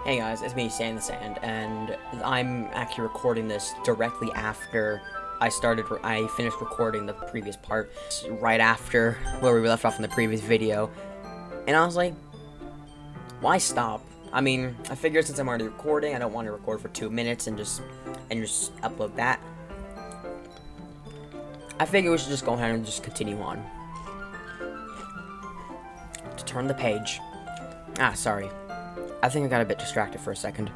Hey guys, it's me, stanthesand, and I'm actually recording this directly after I finished recording the previous part, right after where we left off in the previous video, and I was like, why stop? I mean, I figured since I'm already recording, I don't want to record for 2 minutes and just upload that. I figure we should just go ahead and just continue on. To turn the page. Sorry. I think I got a bit distracted for a second.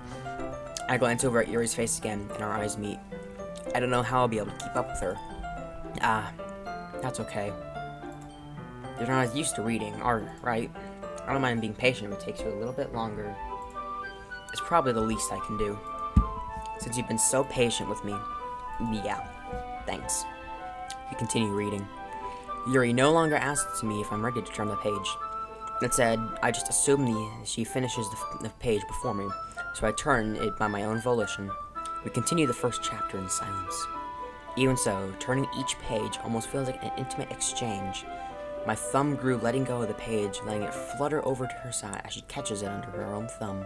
I glance over at Yuri's face again, and our eyes meet. I don't know how I'll be able to keep up with her. That's okay. You're not as used to reading, right? I don't mind being patient if it takes you a little bit longer. It's probably the least I can do. Since you've been so patient with me. Yeah, thanks. We continue reading. Yuri no longer asks me if I'm ready to turn the page. Instead, I just assume she finishes the page before me, so I turn it by my own volition. We continue the first chapter in silence. Even so, turning each page almost feels like an intimate exchange. My thumb grew, letting go of the page, letting it flutter over to her side as she catches it under her own thumb.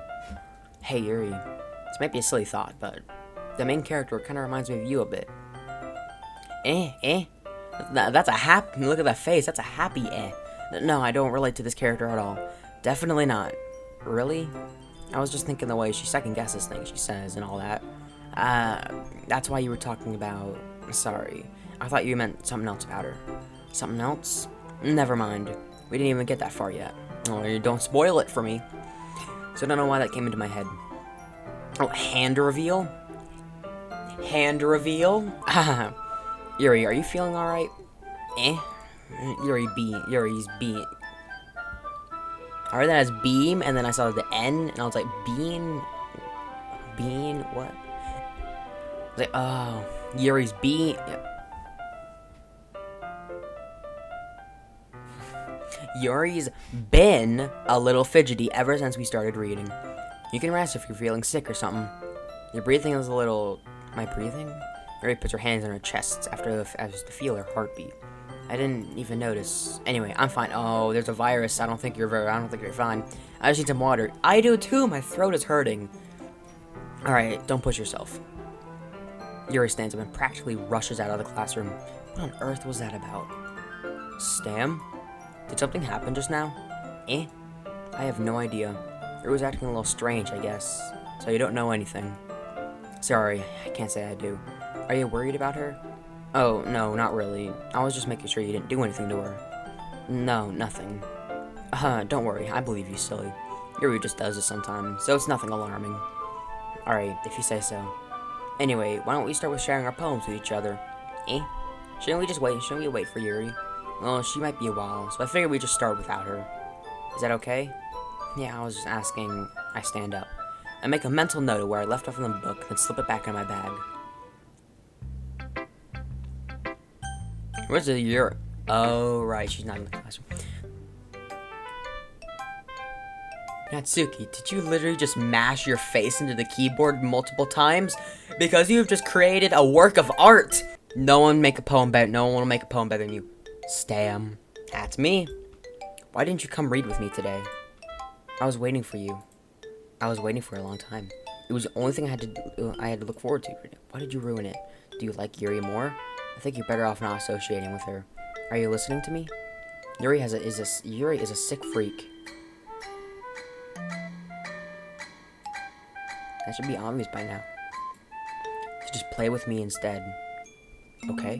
Hey Yuri, this might be a silly thought, but the main character kind of reminds me of you a bit. That's a happy, look at that face, that's a happy No, I don't relate to this character at all. Definitely not. Really? I was just thinking the way she second guesses things she says and all that. That's why you were talking about... Sorry. I thought you meant something else about her. Something else? Never mind. We didn't even get that far yet. Oh, you don't spoil it for me. So I don't know why that came into my head. Oh, hand reveal? Hand reveal? Yuri, are you feeling alright? Yuri's beam. I read that as beam, and then I saw the N, and I was like, bean, what? I was like, oh, Yuri's beam. Yuri's been a little fidgety ever since we started reading. You can rest if you're feeling sick or something. Your breathing is a little... Am I breathing? Yuri puts her hands on her chest to feel her heartbeat. I didn't even notice. Anyway, I'm fine. Oh, there's a virus. I don't think you're fine. I just need some water. I do too. My throat is hurting. Alright, don't push yourself. Yuri stands up and practically rushes out of the classroom. What on earth was that about? Stam? Did something happen just now? I have no idea. Yuri was acting a little strange, I guess. So you don't know anything. Sorry, I can't say I do. Are you worried about her? Oh, no, not really. I was just making sure you didn't do anything to her. No, nothing. Don't worry, I believe you, silly. Yuri just does this sometimes, so it's nothing alarming. Alright, if you say so. Anyway, why don't we start with sharing our poems with each other? Shouldn't we wait for Yuri? Well, she might be a while, so I figured we'd just start without her. Is that okay? Yeah, I was just asking. I stand up. I make a mental note of where I left off in the book, then slip it back in my bag. Where's the Yuri? Oh, right, she's not in the classroom. Natsuki, did you literally just mash your face into the keyboard multiple times? Because you've just created a work of art! No one will make a poem better than you. Stam. That's me. Why didn't you come read with me today? I was waiting for you. I was waiting for a long time. It was the only thing I had to look forward to. Why did you ruin it? Do you like Yuri more? I think you're better off not associating with her. Are you listening to me? Yuri is a sick freak. That should be obvious by now. So just play with me instead. Okay?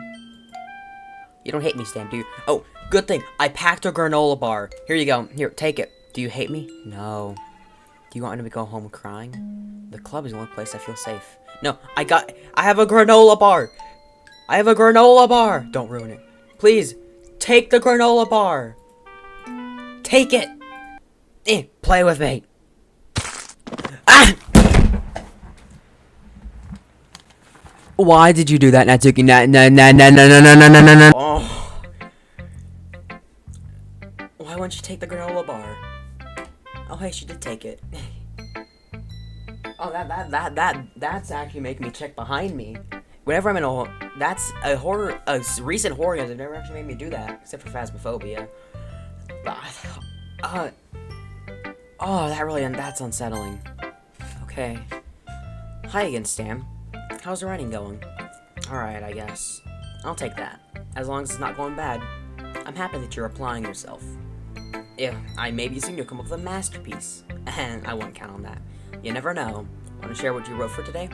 You don't hate me, Stam, do you? Oh, good thing. I packed a granola bar. Here you go. Here, take it. Do you hate me? No. Do you want me to go home crying? The club is the only place I feel safe. No, I have a granola bar. I have a granola bar! Don't ruin it. Please, take the granola bar! Take it! Play with me! Ah! Why did you do that, Natsuki? No. Oh. Why wouldn't you take the granola bar? Oh, hey, she did take it. Oh, that's actually making me check behind me. Whenever I'm in that's a recent horror game that never actually made me do that, except for Phasmophobia. Oh, that's unsettling. Okay. Hi again, Stam. How's the writing going? Alright, I guess. I'll take that. As long as it's not going bad. I'm happy that you're applying yourself. Yeah, I maybe seem to come up with a masterpiece. And I won't count on that. You never know. Want to share what you wrote for today?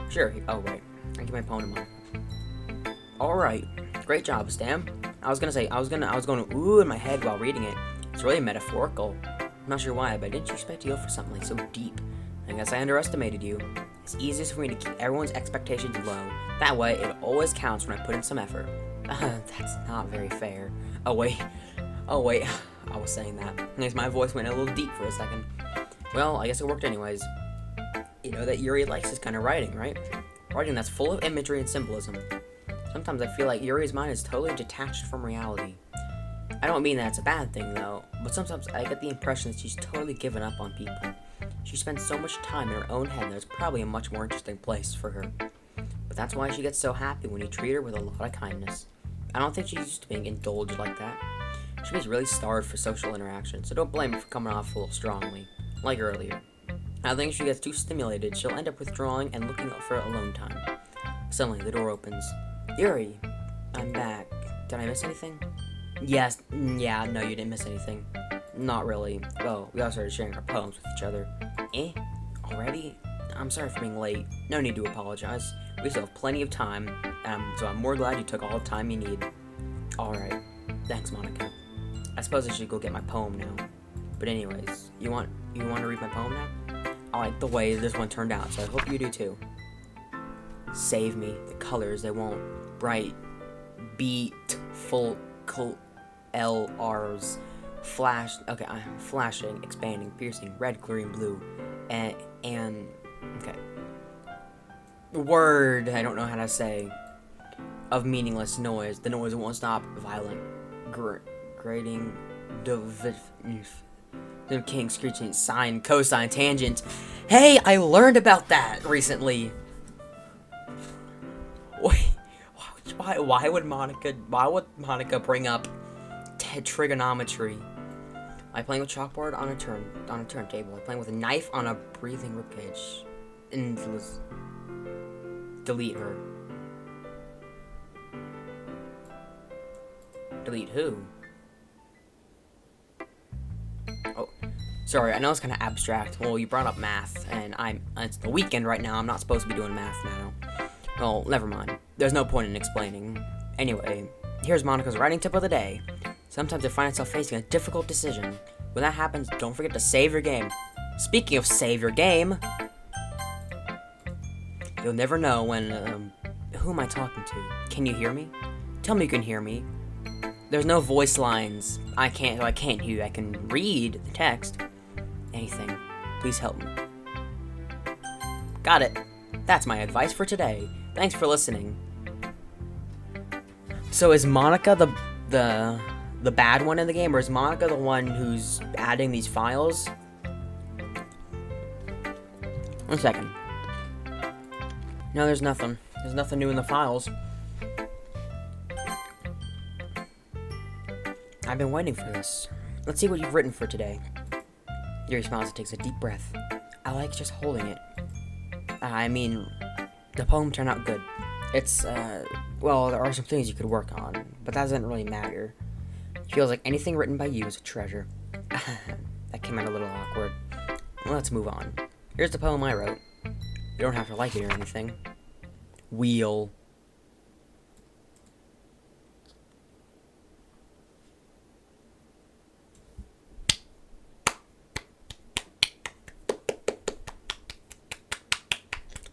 Sure. Oh, right. I give my poem to Mom. Alright. Great job, Stam. I was going ooh in my head while reading it. It's really metaphorical. I'm not sure why, but I didn't expect you to go for something like so deep. I guess I underestimated you. It's easiest for me to keep everyone's expectations low. That way, it always counts when I put in some effort. That's not very fair. Oh wait. I was saying that. I guess my voice went a little deep for a second. Well, I guess it worked anyways. You know that Yuri likes this kind of writing, right? Writing that's full of imagery and symbolism. Sometimes I feel like Yuri's mind is totally detached from reality. I don't mean that it's a bad thing, though, but sometimes I get the impression that she's totally given up on people. She spends so much time in her own head that it's probably a much more interesting place for her. But that's why she gets so happy when you treat her with a lot of kindness. I don't think she's used to being indulged like that. She's really starved for social interaction, so don't blame her for coming off a little strongly, like earlier. I think if she gets too stimulated, she'll end up withdrawing and looking for alone time. Suddenly, the door opens. Yuri, I'm back. Did I miss anything? Yes, yeah, no, you didn't miss anything. Not really. Oh, we all started sharing our poems with each other. Already? I'm sorry for being late. No need to apologize. We still have plenty of time, so I'm more glad you took all the time you need. Alright. Thanks, Monika. I suppose I should go get my poem now. But anyways, you want to read my poem now? I like the way this one turned out, so I hope you do too. Save me. The colors, they won't. Bright. Beautiful. LRs. Flash. Okay, flashing, expanding, piercing, red, green, blue. And okay. Word, I don't know how to say. Of meaningless noise. The noise won't stop. Violent. Grating. King, screeching, sine, cosine, tangent. Hey, I learned about that recently. Why would Monika bring up trigonometry? I'm playing with chalkboard on a turntable. I'm playing with a knife on a breathing ribcage. Endless. Delete her. Delete who? Oh, sorry. I know it's kind of abstract. Well, you brought up math, and it's the weekend right now. I'm not supposed to be doing math now. Well, never mind. There's no point in explaining. Anyway, here's Monika's writing tip of the day. Sometimes you find yourself facing a difficult decision. When that happens, don't forget to save your game. Speaking of save your game, you'll never know when, who am I talking to? Can you hear me? Tell me you can hear me. There's no voice lines. I can't hear you. I can read the text. Anything. Please help me. Got it. That's my advice for today. Thanks for listening. So is Monika the bad one in the game, or is Monika the one who's adding these files? 1 second. No, there's nothing. There's nothing new in the files. I've been waiting for this. Let's see what you've written for today. Yuri smiles and takes a deep breath. I like just holding it. I mean, the poem turned out good. It's, well, there are some things you could work on, but that doesn't really matter. It feels like anything written by you is a treasure. That came out a little awkward. Let's move on. Here's the poem I wrote. You don't have to like it or anything. Wheel.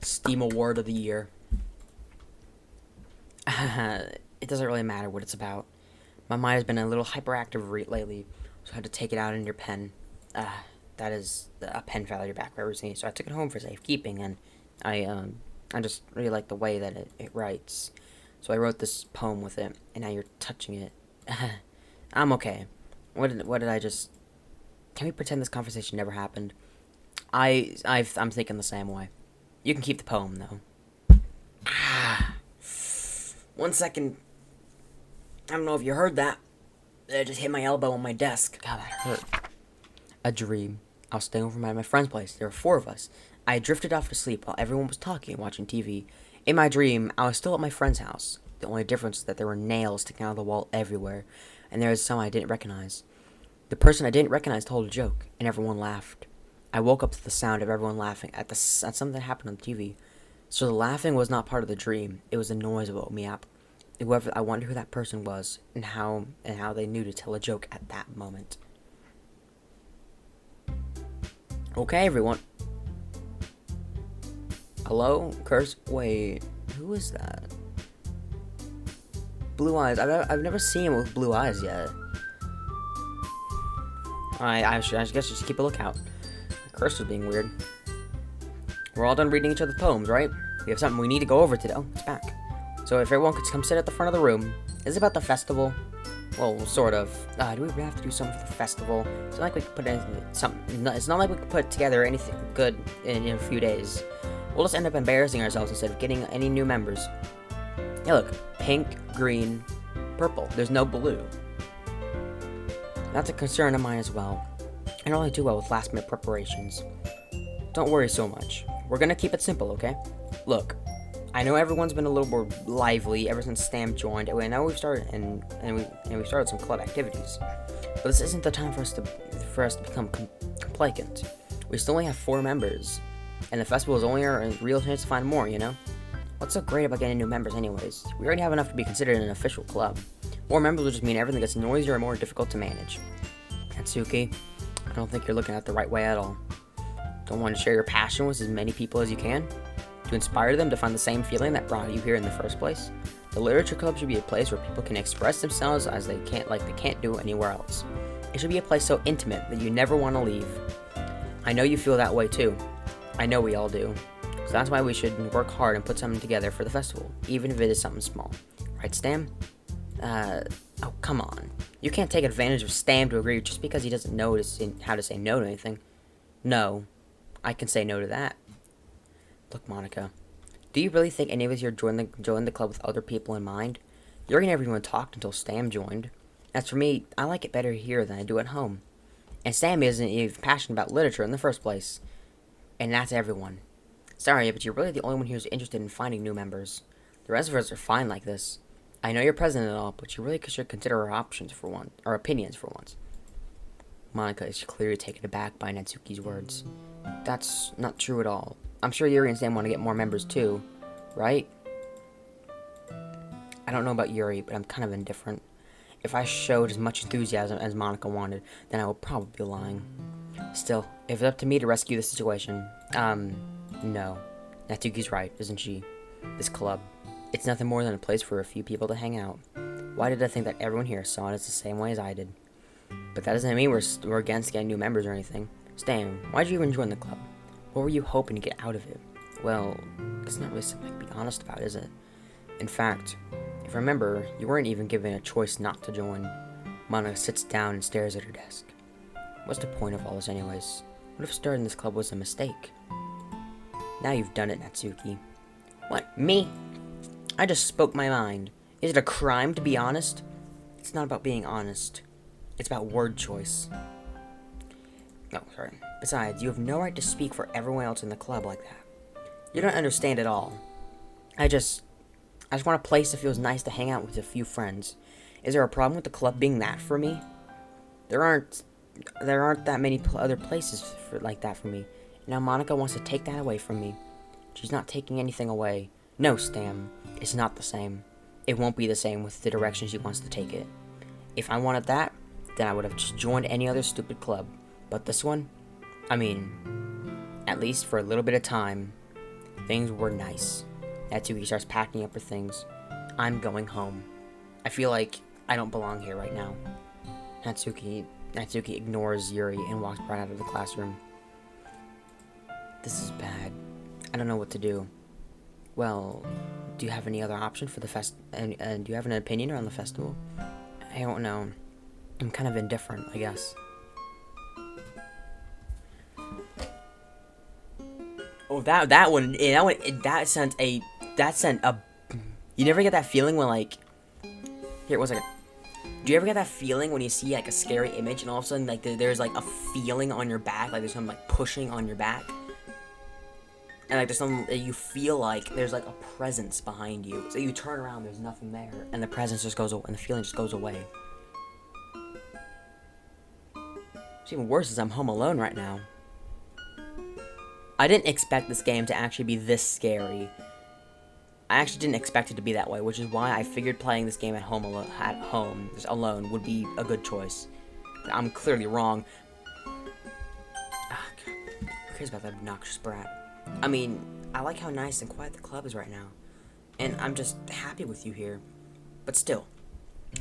Steam Award of the Year. It doesn't really matter what it's about. My mind has been a little hyperactive lately, so I had to take it out in your pen. That is a pen fell out of your back recently, so I took it home for safekeeping, and I just really like the way that it writes. So I wrote this poem with it, and now you're touching it. I'm okay. What did I just... Can we pretend this conversation never happened? I'm thinking the same way. You can keep the poem, though. 1 second. I don't know if you heard that. I just hit my elbow on my desk. God, that hurt. A dream. I was staying over at my friend's place. There were 4 of us. I drifted off to sleep while everyone was talking and watching TV. In my dream, I was still at my friend's house. The only difference is that there were nails sticking out of the wall everywhere, and there was some I didn't recognize. The person I didn't recognize told a joke, and everyone laughed. I woke up to the sound of everyone laughing at something that happened on the TV. So the laughing was not part of the dream. It was the noise that woke me up. I wonder who that person was, and how they knew to tell a joke at that moment. Okay, everyone. Hello? Curse? Wait, who is that? Blue eyes. I've never seen him with blue eyes yet. I guess just keep a lookout. Curse is being weird. We're all done reading each other's poems, right? We have something we need to go over today. Oh, it's back. So if everyone could come sit at the front of the room. Is it about the festival? Well, sort of. Do we have to do something for the festival? It's not like we could put it's not like we could put together anything good in a few days. We'll just end up embarrassing ourselves instead of getting any new members. Yeah, look. Pink, green, purple. There's no blue. That's a concern of mine as well. I don't really do well with last-minute preparations. Don't worry so much. We're gonna keep it simple, okay? Look, I know everyone's been a little more lively ever since Stam joined. I know we've started and we started some club activities, but this isn't the time for us to become complacent. We still only have 4 members, and the festival is only our real chance to find more. You know, what's so great about getting new members, anyways? We already have enough to be considered an official club. More members will just mean everything gets noisier and more difficult to manage. Natsuki, I don't think you're looking at it the right way at all. Don't want to share your passion with as many people as you can? To inspire them to find the same feeling that brought you here in the first place? The Literature Club should be a place where people can express themselves as they can't do anywhere else. It should be a place so intimate that you never want to leave. I know you feel that way too. I know we all do. So that's why we should work hard and put something together for the festival, even if it is something small. Right, Stam? Oh, come on. You can't take advantage of Stam to agree just because he doesn't know how to say no to anything. No, I can say no to that. Look, Monika, do you really think any of us here joined the club with other people in mind? Yuri never even talked until Stam joined. As for me, I like it better here than I do at home. And Stam isn't even passionate about literature in the first place. And that's everyone. Sorry, but you're really the only one here who's interested in finding new members. The rest of us are fine like this. I know you're president and all, but you really should consider our opinions for once. Monika is clearly taken aback by Natsuki's words. That's not true at all. I'm sure Yuri and Sam want to get more members too, right? I don't know about Yuri, but I'm kind of indifferent. If I showed as much enthusiasm as Monika wanted, then I would probably be lying. Still, if it's up to me to rescue the situation, no. Natsuki's right, isn't she? This club, it's nothing more than a place for a few people to hang out. Why did I think that everyone here saw it as the same way as I did? But that doesn't mean we're against getting new members or anything. Stan, why did you even join the club? What were you hoping to get out of it? Well, it's not really something to be honest about, is it? In fact, if you remember, you weren't even given a choice not to join. Monika sits down and stares at her desk. What's the point of all this anyways? What if starting this club was a mistake? Now you've done it, Natsuki. What, me? I just spoke my mind. Is it a crime to be honest? It's not about being honest. It's about word choice. Oh, sorry. Besides, you have no right to speak for everyone else in the club like that. You don't understand at all. I just want a place that feels nice to hang out with a few friends. Is there a problem with the club being that for me? There aren't that many other places like that for me. Now Monika wants to take that away from me. She's not taking anything away. No, Stam. It's not the same. It won't be the same with the direction she wants to take it. If I wanted that, then I would have just joined any other stupid club. But this one, I mean, at least for a little bit of time, things were nice. Natsuki starts packing up her things. I'm going home. I feel like I don't belong here right now. Natsuki ignores Yuri and walks right out of the classroom. This is bad. I don't know what to do. Well, do you have any other option for the and do you have an opinion on the festival? I don't know. I'm kind of indifferent, I guess. Oh, that sent a. You never get that feeling when like. Here, 1 second. Do you ever get that feeling when you see like a scary image and all of a sudden like there's like a feeling on your back, like there's something like pushing on your back? And like there's some, you feel like there's like a presence behind you. So you turn around, there's nothing there, and the presence just goes away, and the feeling just goes away. What's even worse is I'm home alone right now. I didn't expect this game to actually be this scary. I actually didn't expect it to be that way, which is why I figured playing this game at home, just alone, would be a good choice. I'm clearly wrong. Who cares about that obnoxious brat? I mean, I like how nice and quiet the club is right now. And I'm just happy with you here. But still,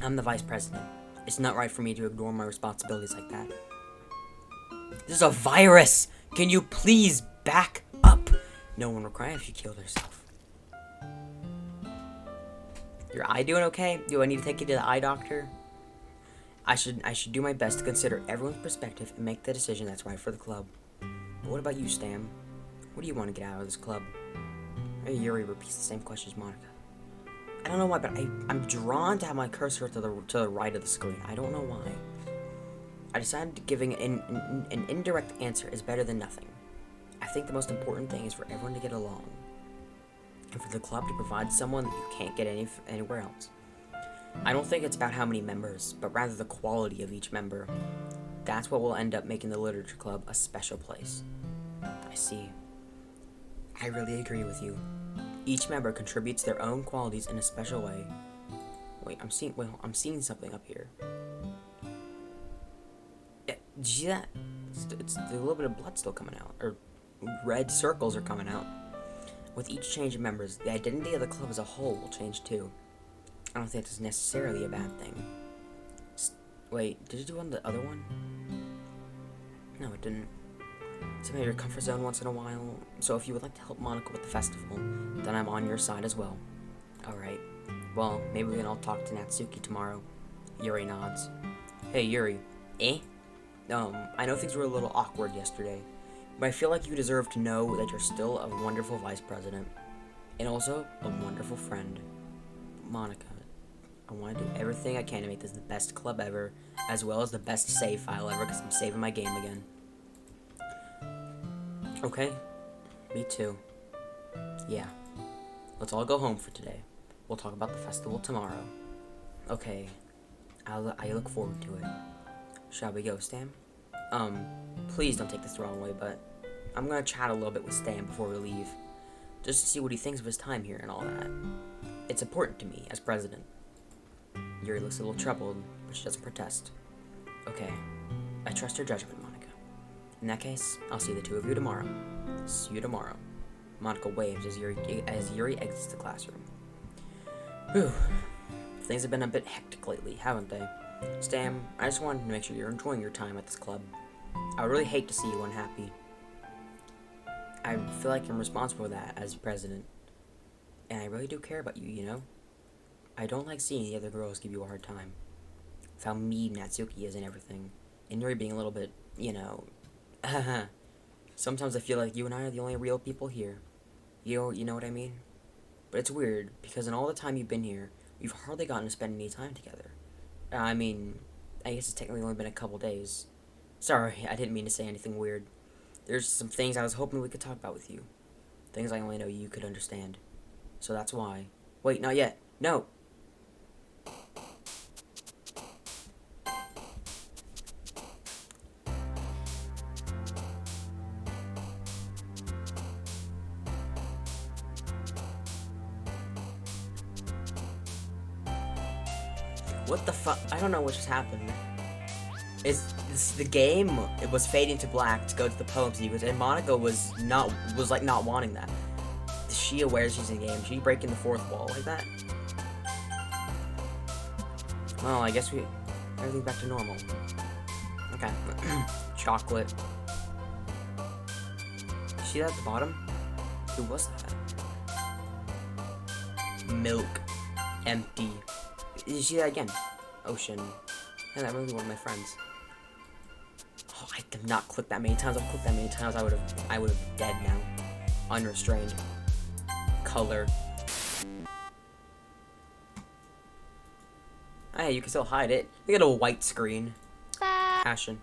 I'm the vice president. It's not right for me to ignore my responsibilities like that. This is a virus! Can you please back up? No one will cry if you killed herself. Your eye doing okay? Do I need to take you to the eye doctor? I should do my best to consider everyone's perspective and make the decision that's right for the club. But what about you, Stam? What do you want to get out of this club? Hey, Yuri repeats the same question as Monika. I don't know why, but I'm drawn to have my cursor to the right of the screen. I don't know why. I decided giving an indirect answer is better than nothing. I think the most important thing is for everyone to get along, and for the club to provide someone that you can't get anywhere else. I don't think it's about how many members, but rather the quality of each member. That's what will end up making the literature club a special place. I see. I really agree with you. Each member contributes their own qualities in a special way. Wait, I'm seeing something up here. Yeah, did you see that? It's a little bit of blood still coming out, or red circles are coming out. With each change of members, the identity of the club as a whole will change too. I don't think that's necessarily a bad thing. Wait, did it do on the other one? No, it didn't. Step out of your comfort zone once in a while. So if you would like to help Monika with the festival, then I'm on your side as well. Alright. Well, maybe we can all talk to Natsuki tomorrow. Yuri nods. Hey, Yuri. Eh? I know things were a little awkward yesterday, but I feel like you deserve to know that you're still a wonderful vice president. And also, a wonderful friend. Monika, I want to do everything I can to make this the best club ever, as well as the best save file ever, because I'm saving my game again. Okay, me too. Yeah, let's all go home for today. We'll talk about the festival tomorrow. Okay, I look forward to it. Shall we go, Stam? Please don't take this the wrong way, but I'm gonna chat a little bit with Stam before we leave, just to see what he thinks of his time here and all that. It's important to me as president. Yuri looks a little troubled, but she doesn't protest. Okay, I trust your judgment, Monika. In that case, I'll see the two of you tomorrow. See you tomorrow. Monika waves as Yuri exits the classroom. Whew. Things have been a bit hectic lately, haven't they? Stam, I just wanted to make sure you're enjoying your time at this club. I would really hate to see you unhappy. I feel like I'm responsible for that as president. And I really do care about you, you know? I don't like seeing the other girls give you a hard time. With how mean Natsuki is and everything. And Yuri being a little bit, you know... Sometimes I feel like you and I are the only real people here. You know what I mean? But it's weird, because in all the time you've been here, we've hardly gotten to spend any time together. I mean, I guess it's technically only been a couple days. Sorry, I didn't mean to say anything weird. There's some things I was hoping we could talk about with you. Things I only know you could understand. So that's why. Wait, not yet. No! What the fuck? I don't know what just happened. It's the game. It was fading to black to go to the poem sequence, and Monika was like not wanting that. Is she aware she's in the game? Is she breaking the fourth wall like that? Well, I guess everything's back to normal. Okay. Chocolate. See that at the bottom? Who was that? Milk. Empty. Did you see that again? Ocean. And that really one of my friends. Oh, I did not click that many times. I've clicked that many times. I would have dead now. Unrestrained. Color. Hey, you can still hide it. Look at a white screen. Passion.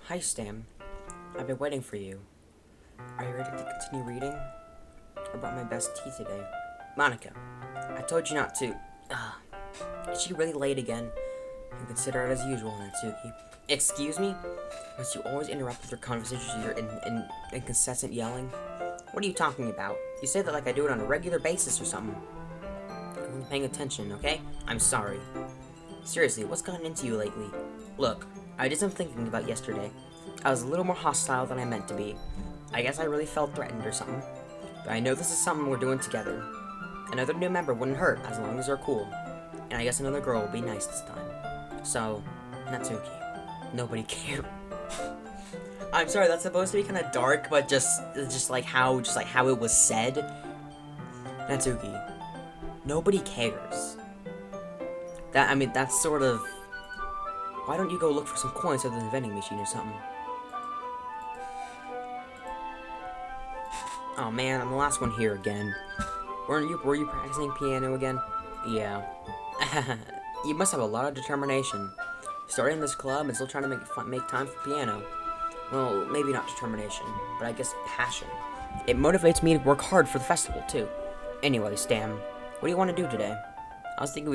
Hi, Stam. I've been waiting for you. Are you ready to continue reading? I brought my best tea today. Monika, I told you not to. Is she really late again? You consider it as usual, Natsuki. Excuse me? Must you always interrupt with your conversations with your incessant yelling? What are you talking about? You say that like I do it on a regular basis or something. I wasn't paying attention, okay? I'm sorry. Seriously, what's gotten into you lately? Look, I did some thinking about yesterday. I was a little more hostile than I meant to be. I guess I really felt threatened or something. But I know this is something we're doing together. Another new member wouldn't hurt as long as they're cool. And I guess another girl will be nice this time. So, Natsuki, nobody cares. I'm sorry, that's supposed to be kind of dark, but just like how it was said. Natsuki, nobody cares. That's sort of. Why don't you go look for some coins other than the vending machine or something? Oh man, I'm the last one here again. Were you practicing piano again? Yeah. You must have a lot of determination. Starting this club and still trying to make time for piano. Well, maybe not determination, but I guess passion. It motivates me to work hard for the festival, too. Anyway, Stam, what do you want to do today? I was thinking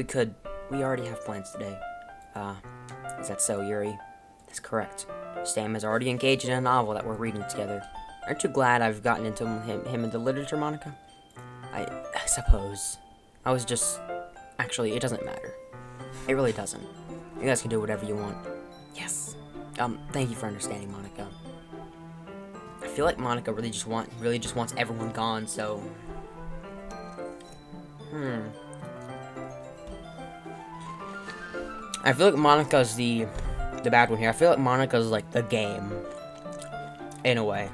we already have plans today. Is that so, Yuri? That's correct. Stam is already engaged in a novel that we're reading together. Aren't you glad I've gotten into him into literature, Monika? I suppose. I was just... Actually, it doesn't matter. It really doesn't. You guys can do whatever you want. Yes. Thank you for understanding, Monika. I feel like Monika really just wants everyone gone, so... I feel like Monika's the bad one here. I feel like Monika's like the game. In a way.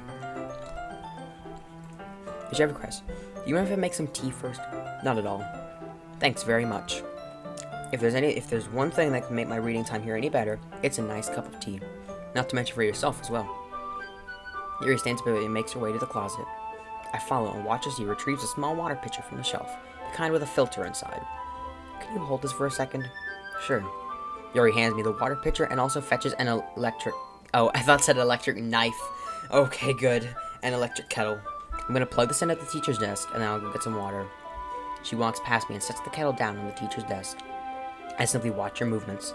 Did you have a request? Do you mind if I make some tea first? Not at all. Thanks very much. If there's one thing that can make my reading time here any better, it's a nice cup of tea. Not to mention for yourself as well. Yuri stands up and makes her way to the closet. I follow and watch as he retrieves a small water pitcher from the shelf, the kind with a filter inside. Can you hold this for a second? Sure. Yuri hands me the water pitcher and also fetches an electric... Oh, I thought it said electric knife. Okay, good. An electric kettle. I'm gonna plug this in at the teacher's desk, and then I'll go get some water. She walks past me and sets the kettle down on the teacher's desk. I simply watch her movements.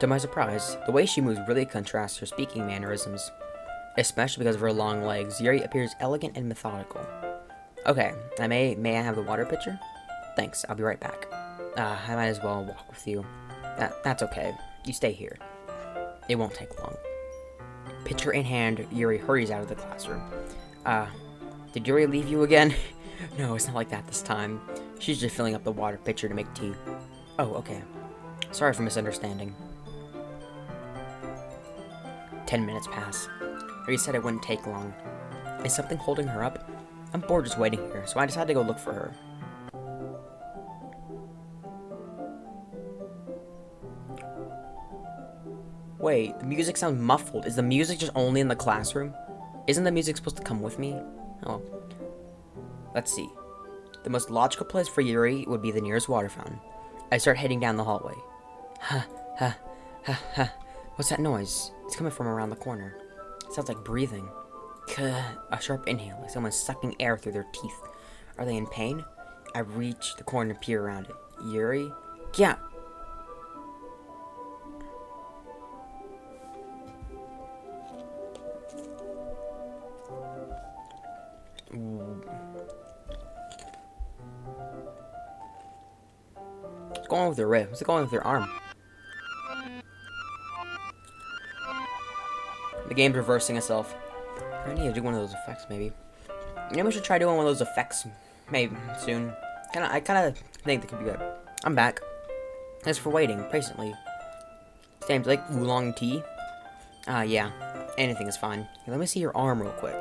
To my surprise, the way she moves really contrasts her speaking mannerisms. Especially because of her long legs, Yuri appears elegant and methodical. Okay, may I have the water pitcher? Thanks, I'll be right back. I might as well walk with you. That's okay. You stay here. It won't take long. Pitcher in hand, Yuri hurries out of the classroom. Did Yuri leave you again? No, it's not like that this time. She's just filling up the water pitcher to make tea. Oh, okay. Sorry for misunderstanding. 10 minutes pass. Yuri said it wouldn't take long. Is something holding her up? I'm bored just waiting here, so I decided to go look for her. Wait, the music sounds muffled. Is the music just only in the classroom? Isn't the music supposed to come with me? Oh. Let's see. The most logical place for Yuri would be the nearest water fountain. I start heading down the hallway. What's that noise? It's coming from around the corner. It sounds like breathing. A sharp inhale, like someone's sucking air through their teeth. Are they in pain? I reach the corner and peer around it. Yuri? Yeah. What's going on with her wrist? What's going on with her arm? The game's reversing itself. I need to do one of those effects, maybe. Maybe we should try doing one of those effects, maybe, soon. I kind of think that could be good. I'm back. Thanks for waiting patiently. Stam's like oolong tea. Yeah. Anything is fine. Here, let me see your arm real quick.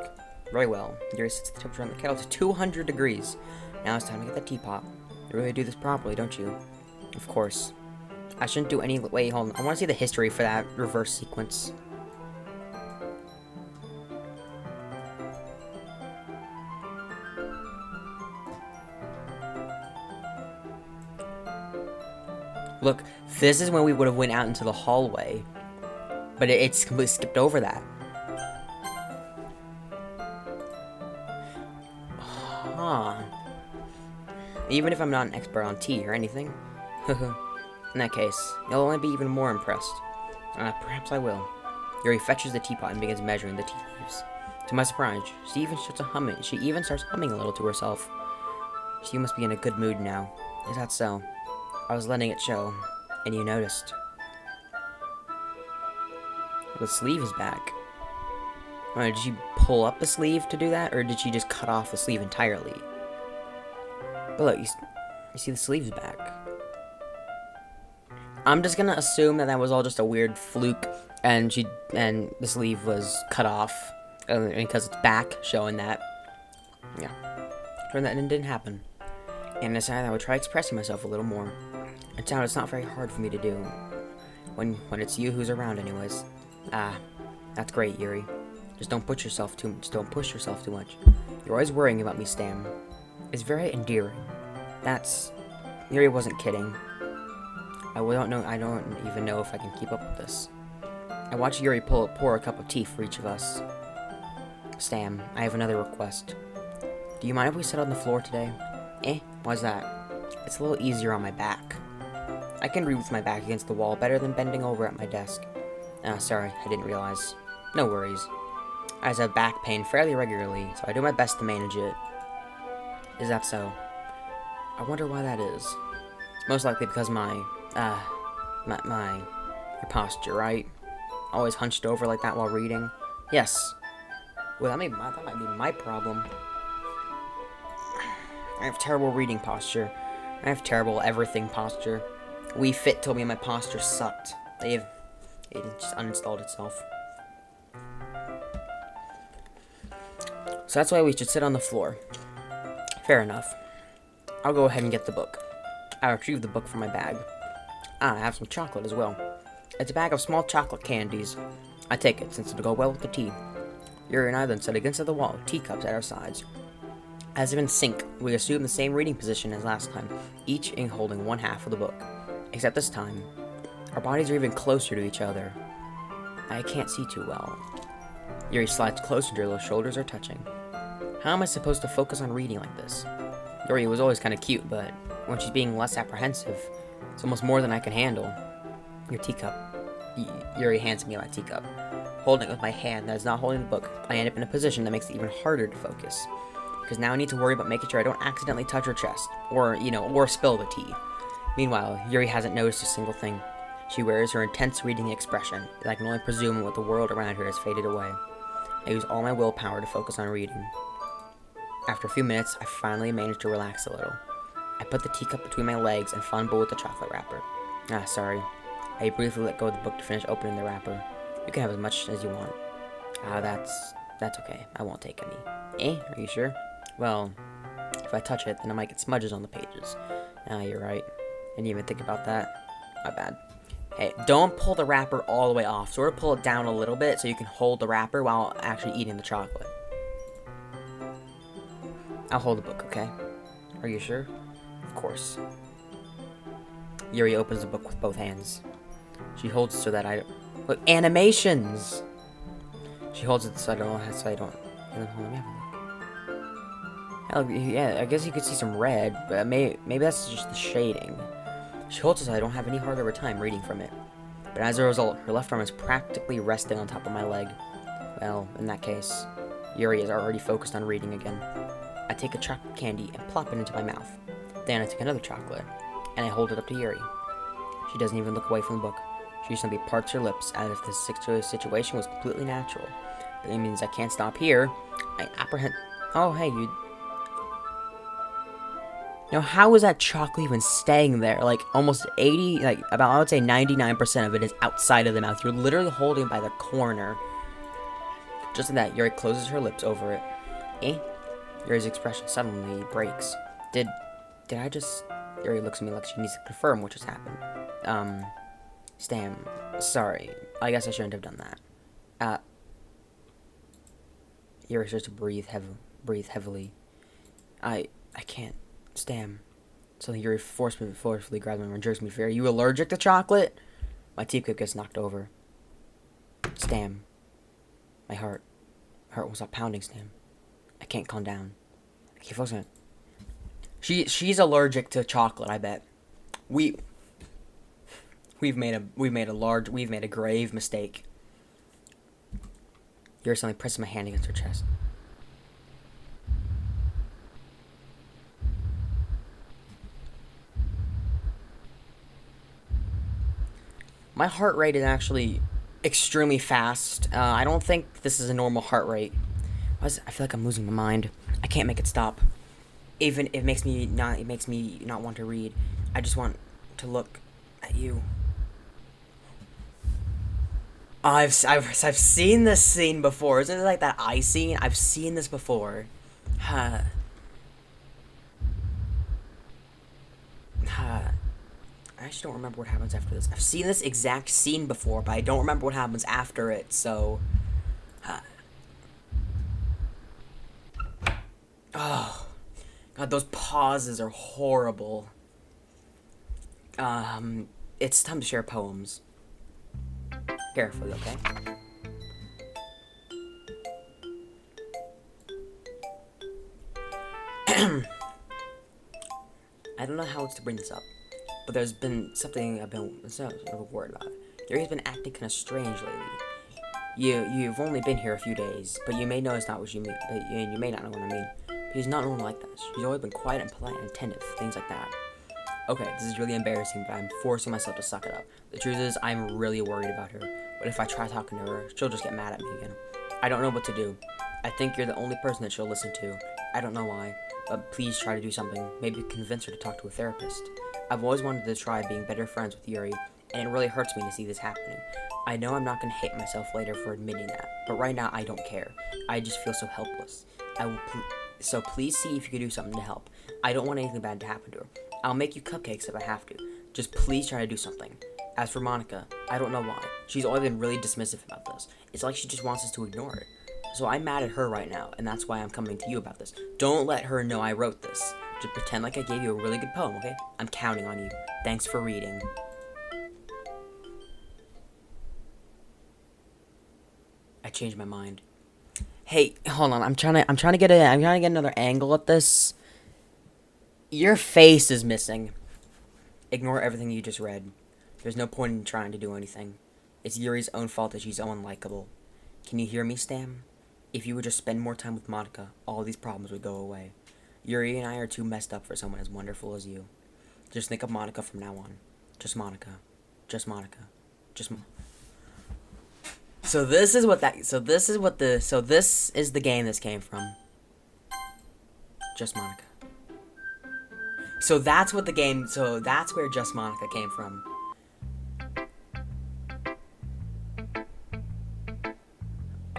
Very well. Yuri sets the temperature on the kettle to 200 degrees. Now it's time to get the teapot. You really do this properly, don't you? Of course. I shouldn't do any... Wait, hold on. I want to see the history for that reverse sequence. Look, this is when we would have went out into the hallway. but it's completely skipped over that. Huh. Even if I'm not an expert on tea or anything. In that case, you'll only be even more impressed. Perhaps I will. Yuri fetches the teapot and begins measuring the tea leaves. To my surprise, she even starts humming a little to herself. She must be in a good mood now. Is that so? I was letting it show, and you noticed. The sleeve is back. Did she pull up the sleeve to do that, or did she just cut off the sleeve entirely? But look, you see the sleeve's back. I'm just gonna assume that was all just a weird fluke, and the sleeve was cut off because it's back, showing that. Yeah, and that didn't happen. And I decided I would try expressing myself a little more. It sounds it's not very hard for me to do when it's you who's around, anyways. That's great, Yuri. Just don't push yourself too much. You're always worrying about me, Stam. It's very endearing. Yuri wasn't kidding. I don't even know if I can keep up with this. I watched Yuri pour a cup of tea for each of us. Stam, I have another request. Do you mind if we sit on the floor today? Why's that? It's a little easier on my back. I can read with my back against the wall better than bending over at my desk. Sorry, I didn't realize. No worries. I just have back pain fairly regularly, so I do my best to manage it. Is that so? I wonder why that is. It's most likely because my posture, right? Always hunched over like that while reading. Yes. Well, that might be my problem. I have terrible reading posture. I have terrible everything posture. Wii Fit told me my posture sucked. It just uninstalled itself. So that's why we should sit on the floor. Fair enough. I'll go ahead and get the book. I retrieve the book from my bag. I have some chocolate as well. It's a bag of small chocolate candies. I take it, since it'll go well with the tea. Yuri and I then sit against the wall, teacups at our sides. As if in sync, we assume the same reading position as last time, each holding one half of the book. Except this time, our bodies are even closer to each other. I can't see too well. Yuri slides closer until her shoulders are touching. How am I supposed to focus on reading like this? Yuri was always kind of cute, but when she's being less apprehensive, it's almost more than I can handle. Your teacup. Yuri hands me my teacup. Holding it with my hand that is not holding the book, I end up in a position that makes it even harder to focus. Because now I need to worry about making sure I don't accidentally touch her chest, or spill the tea. Meanwhile, Yuri hasn't noticed a single thing. She wears her intense reading expression, and I can only presume what the world around her has faded away. I use all my willpower to focus on reading. After a few minutes, I finally manage to relax a little. I put the teacup between my legs and fumble with the chocolate wrapper. Sorry. I briefly let go of the book to finish opening the wrapper. You can have as much as you want. That's okay. I won't take any. Are you sure? Well, if I touch it, then I might get smudges on the pages. You're right. I didn't even think about that. My bad. Hey, don't pull the wrapper all the way off. Sort of pull it down a little bit so you can hold the wrapper while actually eating the chocolate. I'll hold the book, okay? Are you sure? Of course. Yuri opens the book with both hands. She holds it so that I... Look, animations! She holds it so I don't... Hold on, let me have a look. Hell, yeah, I guess you could see some red, but maybe that's just the shading. She holds it so I don't have any harder of a time reading from it. But as a result, her left arm is practically resting on top of my leg. Well, in that case, Yuri is already focused on reading again. I take a chocolate candy and plop it into my mouth. Then I take another chocolate, and I hold it up to Yuri. She doesn't even look away from the book. She simply parts her lips as if this situation was completely natural. But it means I can't stop here. I apprehend... Oh, hey, you... Now, how is that chocolate even staying there? Like, almost 80... I would say 99% of it is outside of the mouth. You're literally holding it by the corner. Just like that, Yuri closes her lips over it. Yuri's expression suddenly breaks. Did I just... Yuri looks at me like she needs to confirm what just happened. Stam, sorry. I guess I shouldn't have done that. Yuri starts to breathe heavily. I can't. Stam. So Yuri forcefully grabs me and jerks me free. Are you allergic to chocolate? My teacup gets knocked over. Stam. My heart won't stop pounding, Stam. I can't calm down. I keep focusing on it. She's allergic to chocolate, I bet. We've made a grave mistake. Yuri suddenly presses my hand against her chest. My heart rate is actually extremely fast. I don't think this is a normal heart rate. I feel like I'm losing my mind. I can't make it stop. Even it makes me not want to read. I just want to look at you. I've seen this scene before. Isn't it like that eye scene? I've seen this before. I just don't remember what happens after this. I've seen this exact scene before, but I don't remember what happens after it, so... Oh. God, those pauses are horrible. It's time to share poems. Carefully, okay? I don't know how else to bring this up. But there's been something I've been worried about. Yuri's been acting kind of strange lately. You've only been here a few days, but you may know it's not what you mean. You may not know what I mean. But he's not normal like this. He's always been quiet and polite and attentive, things like that. Okay, this is really embarrassing, but I'm forcing myself to suck it up. The truth is, I'm really worried about her. But if I try talking to her, she'll just get mad at me again. I don't know what to do. I think you're the only person that she'll listen to. I don't know why, but please try to do something. Maybe convince her to talk to a therapist. I've always wanted to try being better friends with Yuri, and it really hurts me to see this happening. I know I'm not going to hate myself later for admitting that, but right now I don't care. I just feel so helpless. So please see if you can do something to help. I don't want anything bad to happen to her. I'll make you cupcakes if I have to. Just please try to do something. As for Monika, I don't know why. She's always been really dismissive about this. It's like she just wants us to ignore it. So I'm mad at her right now, and that's why I'm coming to you about this. Don't let her know I wrote this. Just pretend like I gave you a really good poem, okay? I'm counting on you. Thanks for reading. I changed my mind. Hey, hold on. I'm trying to get another angle at this. Your face is missing. Ignore everything you just read. There's no point in trying to do anything. It's Yuri's own fault that she's so unlikable. Can you hear me, Stam? If you would just spend more time with Monika, all these problems would go away. Yuri and I are too messed up for someone as wonderful as you. Just think of Monika from now on. Just Monika. Just Monika. Just So this is the game this came from. Just Monika. So that's where Just Monika came from.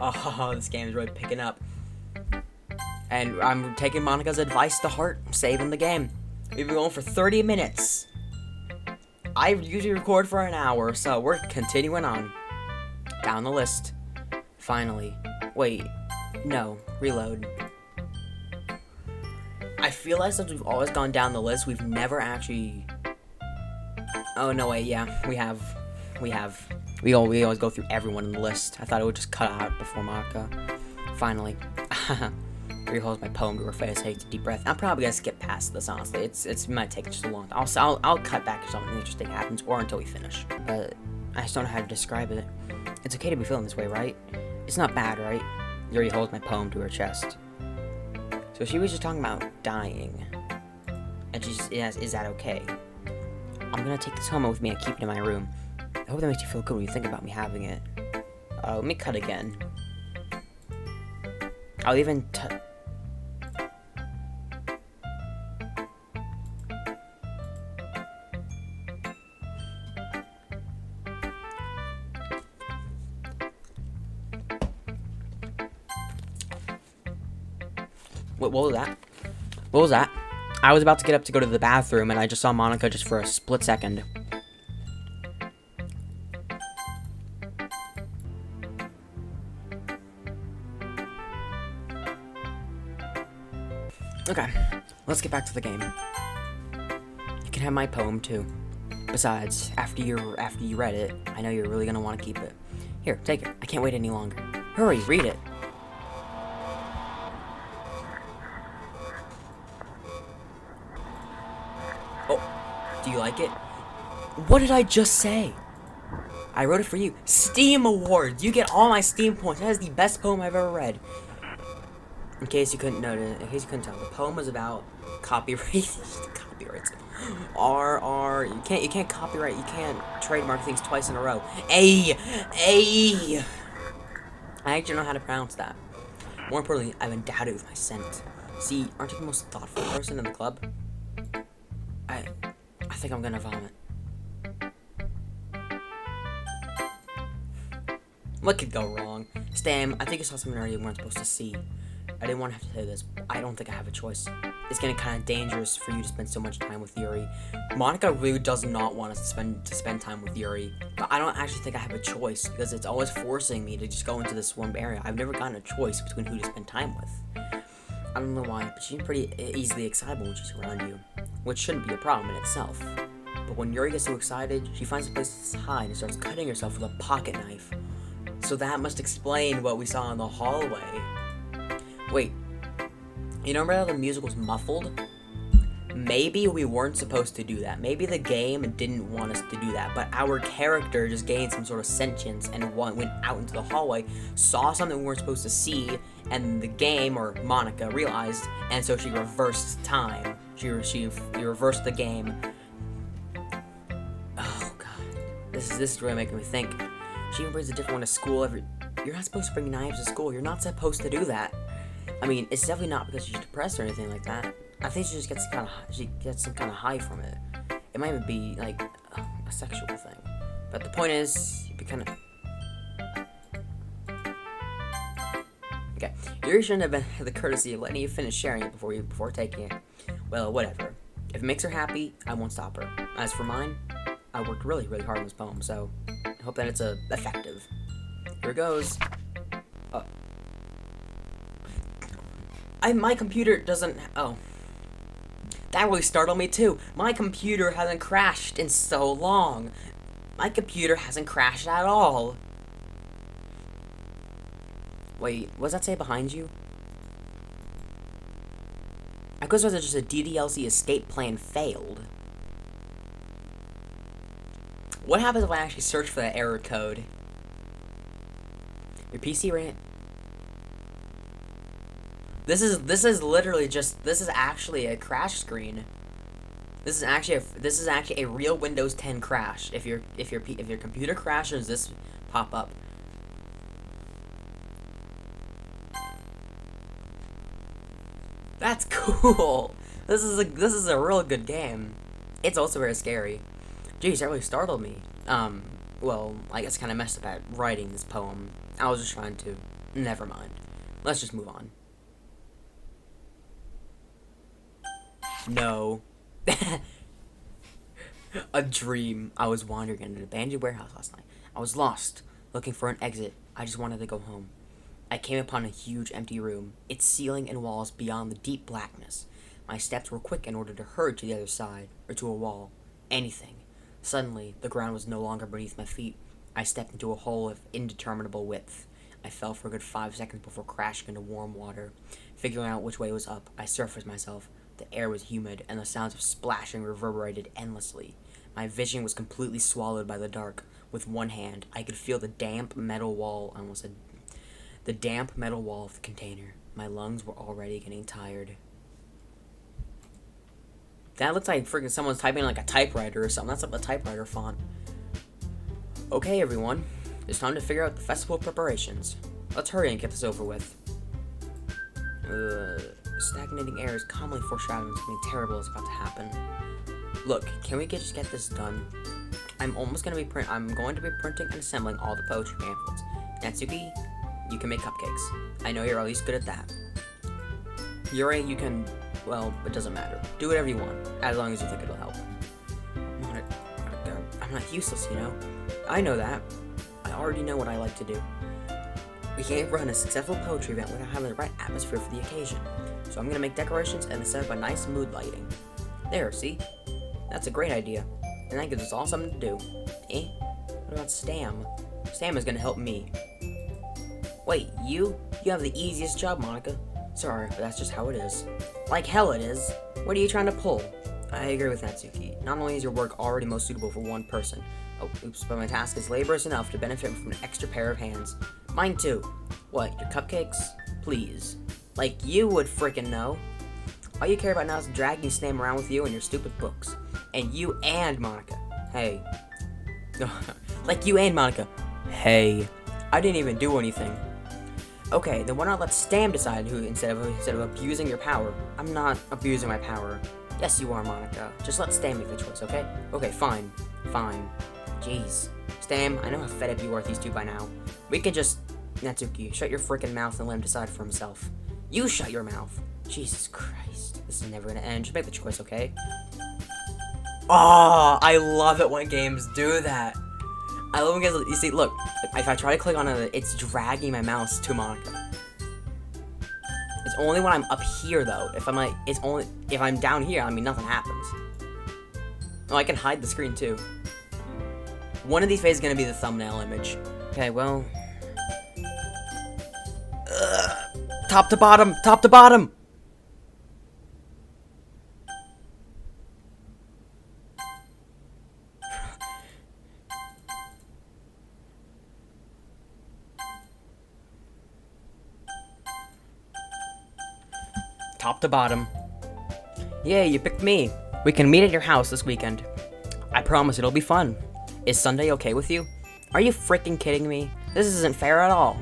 Oh, this game is really picking up. And I'm taking Monika's advice to heart, saving the game. We've been going for 30 minutes. I usually record for an hour, so we're continuing on. Down the list. Finally. Wait. No. Reload. I feel like since we've always gone down the list, we've never actually... Oh, no, wait, yeah. We have. We always go through everyone in the list. I thought it would just cut out before Monika. Finally. Yuri holds my poem to her face, takes a deep breath. I'm probably gonna skip past this, honestly. It might take just a long time. I'll cut back if something interesting happens, or until we finish. But I just don't know how to describe it. It's okay to be feeling this way, right? It's not bad, right? Yuri holds my poem to her chest. So she was just talking about dying. And she's, is that okay? I'm gonna take this home with me and keep it in my room. I hope that makes you feel good when you think about me having it. Let me cut again. I'll even What was that? What was that? I was about to get up to go to the bathroom, and I just saw Monika just for a split second. Okay, let's get back to the game. You can have my poem too. Besides, after you read it, I know you're really gonna want to keep it. Here, take it. I can't wait any longer. Hurry, read it. Oh, do you like it? What did I just say? I wrote it for you. Steam Awards! You get all my Steam points. That is the best poem I've ever read. In case you couldn't notice, in case you couldn't tell, the poem was about copyrights. You can't copyright, you can't trademark things twice in a row. I actually know how to pronounce that. More importantly, I've endowed it with my scent. See, aren't you the most thoughtful person in the club? I think I'm gonna vomit. What could go wrong? Stam, I think you saw something earlier you weren't supposed to see. I didn't want to have to say this, but I don't think I have a choice. It's getting kind of dangerous for you to spend so much time with Yuri. Monika really does not want us to spend time with Yuri, but I don't actually think I have a choice because it's always forcing me to just go into this one area. I've never gotten a choice between who to spend time with. I don't know why, but she's pretty easily excitable when she's around you, which shouldn't be a problem in itself. But when Yuri gets so excited, she finds a place to hide and starts cutting herself with a pocket knife. So that must explain what we saw in the hallway. Wait, you remember how the music was muffled? Maybe we weren't supposed to do that. Maybe the game didn't want us to do that, but our character just gained some sort of sentience and went out into the hallway, saw something we weren't supposed to see, and the game, or Monika, realized, and so she reversed time. She reversed the game. Oh god, this is really making me think. She even brings a different one to school You're not supposed to bring knives to school. You're not supposed to do that. I mean, it's definitely not because she's depressed or anything like that. I think she just gets some kind of high from it. It might even be like a sexual thing. But the point is, you kind of. Okay, you shouldn't have had the courtesy of letting you finish sharing it before taking it. Well, whatever. If it makes her happy, I won't stop her. As for mine, I worked really, really hard on this poem, so I hope that it's effective. Here it goes. My computer doesn't. Oh. That really startled me too. My computer hasn't crashed in so long. My computer hasn't crashed at all. Wait, what does that say behind you? I guess it was just a DDLC escape plan failed. What happens if I actually search for that error code? Your PC ran. This is literally just. This is actually a crash screen. This is actually a real Windows 10 crash. If your computer crashes, this pop up. That's cool. This is a real good game. It's also very scary. Jeez, that really startled me. Well, I guess kind of messed up at writing this poem. I was just trying to. Never mind. Let's just move on. No. A dream. I was wandering in an abandoned warehouse last night. I was lost, looking for an exit. I just wanted to go home. I came upon a huge empty room, its ceiling and walls beyond the deep blackness. My steps were quick in order to hurry to the other side, or to a wall. Anything. Suddenly, the ground was no longer beneath my feet. I stepped into a hole of indeterminable width. I fell for a good 5 seconds before crashing into warm water. Figuring out which way was up, I surfaced myself. The air was humid, and the sounds of splashing reverberated endlessly. My vision was completely swallowed by the dark. With one hand, I could feel the damp metal wall, the damp metal wall of the container. My lungs were already getting tired. That looks like freaking someone's typing like a typewriter or something. That's like a typewriter font. Okay, everyone. It's time to figure out the festival preparations. Let's hurry and get this over with. Stagnating air is calmly foreshadowing something terrible is about to happen. Look, can we just get this done? I'm going to be printing and assembling all the poetry pamphlets. Natsuki, you can make cupcakes. I know you're at least good at that. Yuri, you can. Well, it doesn't matter. Do whatever you want, as long as you think it'll help. I'm not useless, you know. I know that. I already know what I like to do. We can't run a successful poetry event without having the right atmosphere for the occasion. So I'm gonna make decorations and set up a nice mood lighting. There, see? That's a great idea. And that gives us all something to do. Eh? What about Stam? Sam is gonna help me. Wait, you? You have the easiest job, Monika. Sorry, but that's just how it is. Like hell it is. What are you trying to pull? I agree with Natsuki. Not only is your work already most suitable for one person, oh, oops, but my task is laborious enough to benefit from an extra pair of hands. Mine too. What, your cupcakes? Please. Like you would frickin' know. All you care about now is dragging Sam around with you and your stupid books. And you and Monika. Hey. Like you and Monika. Hey. I didn't even do anything. Okay, then why not let Stam decide who instead of abusing your power? I'm not abusing my power. Yes, you are, Monika. Just let Stam make the choice, okay? Okay, fine. Fine. Jeez. Stam, I know how fed up you are with these two by now. We can just... Natsuki, shut your frickin' mouth and let him decide for himself. You shut your mouth. Jesus Christ. This is never gonna end. Just make the choice, okay? Oh, I love it when games do that. I love when games... You see, look. If I try to click on it, it's dragging my mouse to Monika. It's only when I'm up here, though. If I'm like... It's only... If I'm down here, I mean, nothing happens. Oh, I can hide the screen, too. One of these phases is gonna be the thumbnail image. Okay, well... Top to bottom! Top to bottom! Top to bottom. Yay, you picked me. We can meet at your house this weekend. I promise it'll be fun. Is Sunday okay with you? Are you freaking kidding me? This isn't fair at all.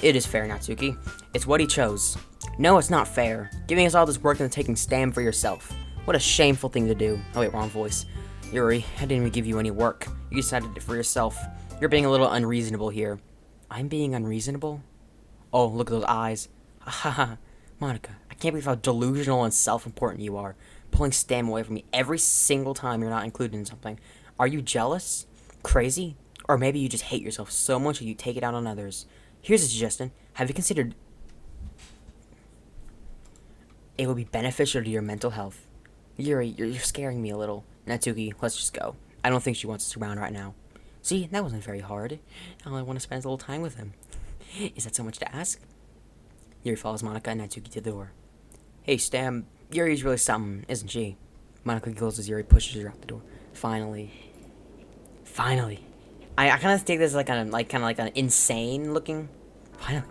It is fair, Natsuki. It's what he chose. No, it's not fair. Giving us all this work and then taking Stam for yourself. What a shameful thing to do. Oh wait, wrong voice. Yuri, I didn't even give you any work. You decided it for yourself. You're being a little unreasonable here. I'm being unreasonable? Oh, look at those eyes. Haha. Monika, I can't believe how delusional and self-important you are. Pulling Stam away from me every single time you're not included in something. Are you jealous? Crazy? Or maybe you just hate yourself so much that you take it out on others. Here's a suggestion. Have you considered... It would be beneficial to your mental health. Yuri, you're scaring me a little. Natsuki, let's just go. I don't think she wants us around right now. See, that wasn't very hard. All I want to spend is a little time with him. Is that so much to ask? Yuri follows Monika and Natsuki to the door. Hey, Stam, Yuri's really something, isn't she? Monika giggles as Yuri pushes her out the door. Finally. I kind of take this like kind of like an insane looking. Finally.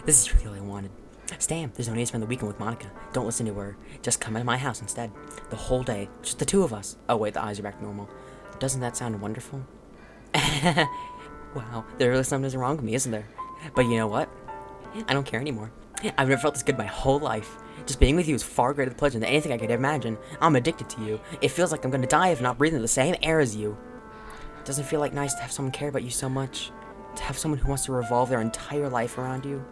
This is really all I wanted. Stam, there's no need to spend the weekend with Monika. Don't listen to her. Just come to my house instead. The whole day. Just the two of us. Oh, wait, the eyes are back to normal. Doesn't that sound wonderful? Wow, there really something wrong with me, isn't there? But you know what? I don't care anymore. I've never felt this good my whole life. Just being with you is far greater pleasure than anything I could imagine. I'm addicted to you. It feels like I'm gonna die if not breathing the same air as you. It doesn't feel like nice to have someone care about you so much. To have someone who wants to revolve their entire life around you.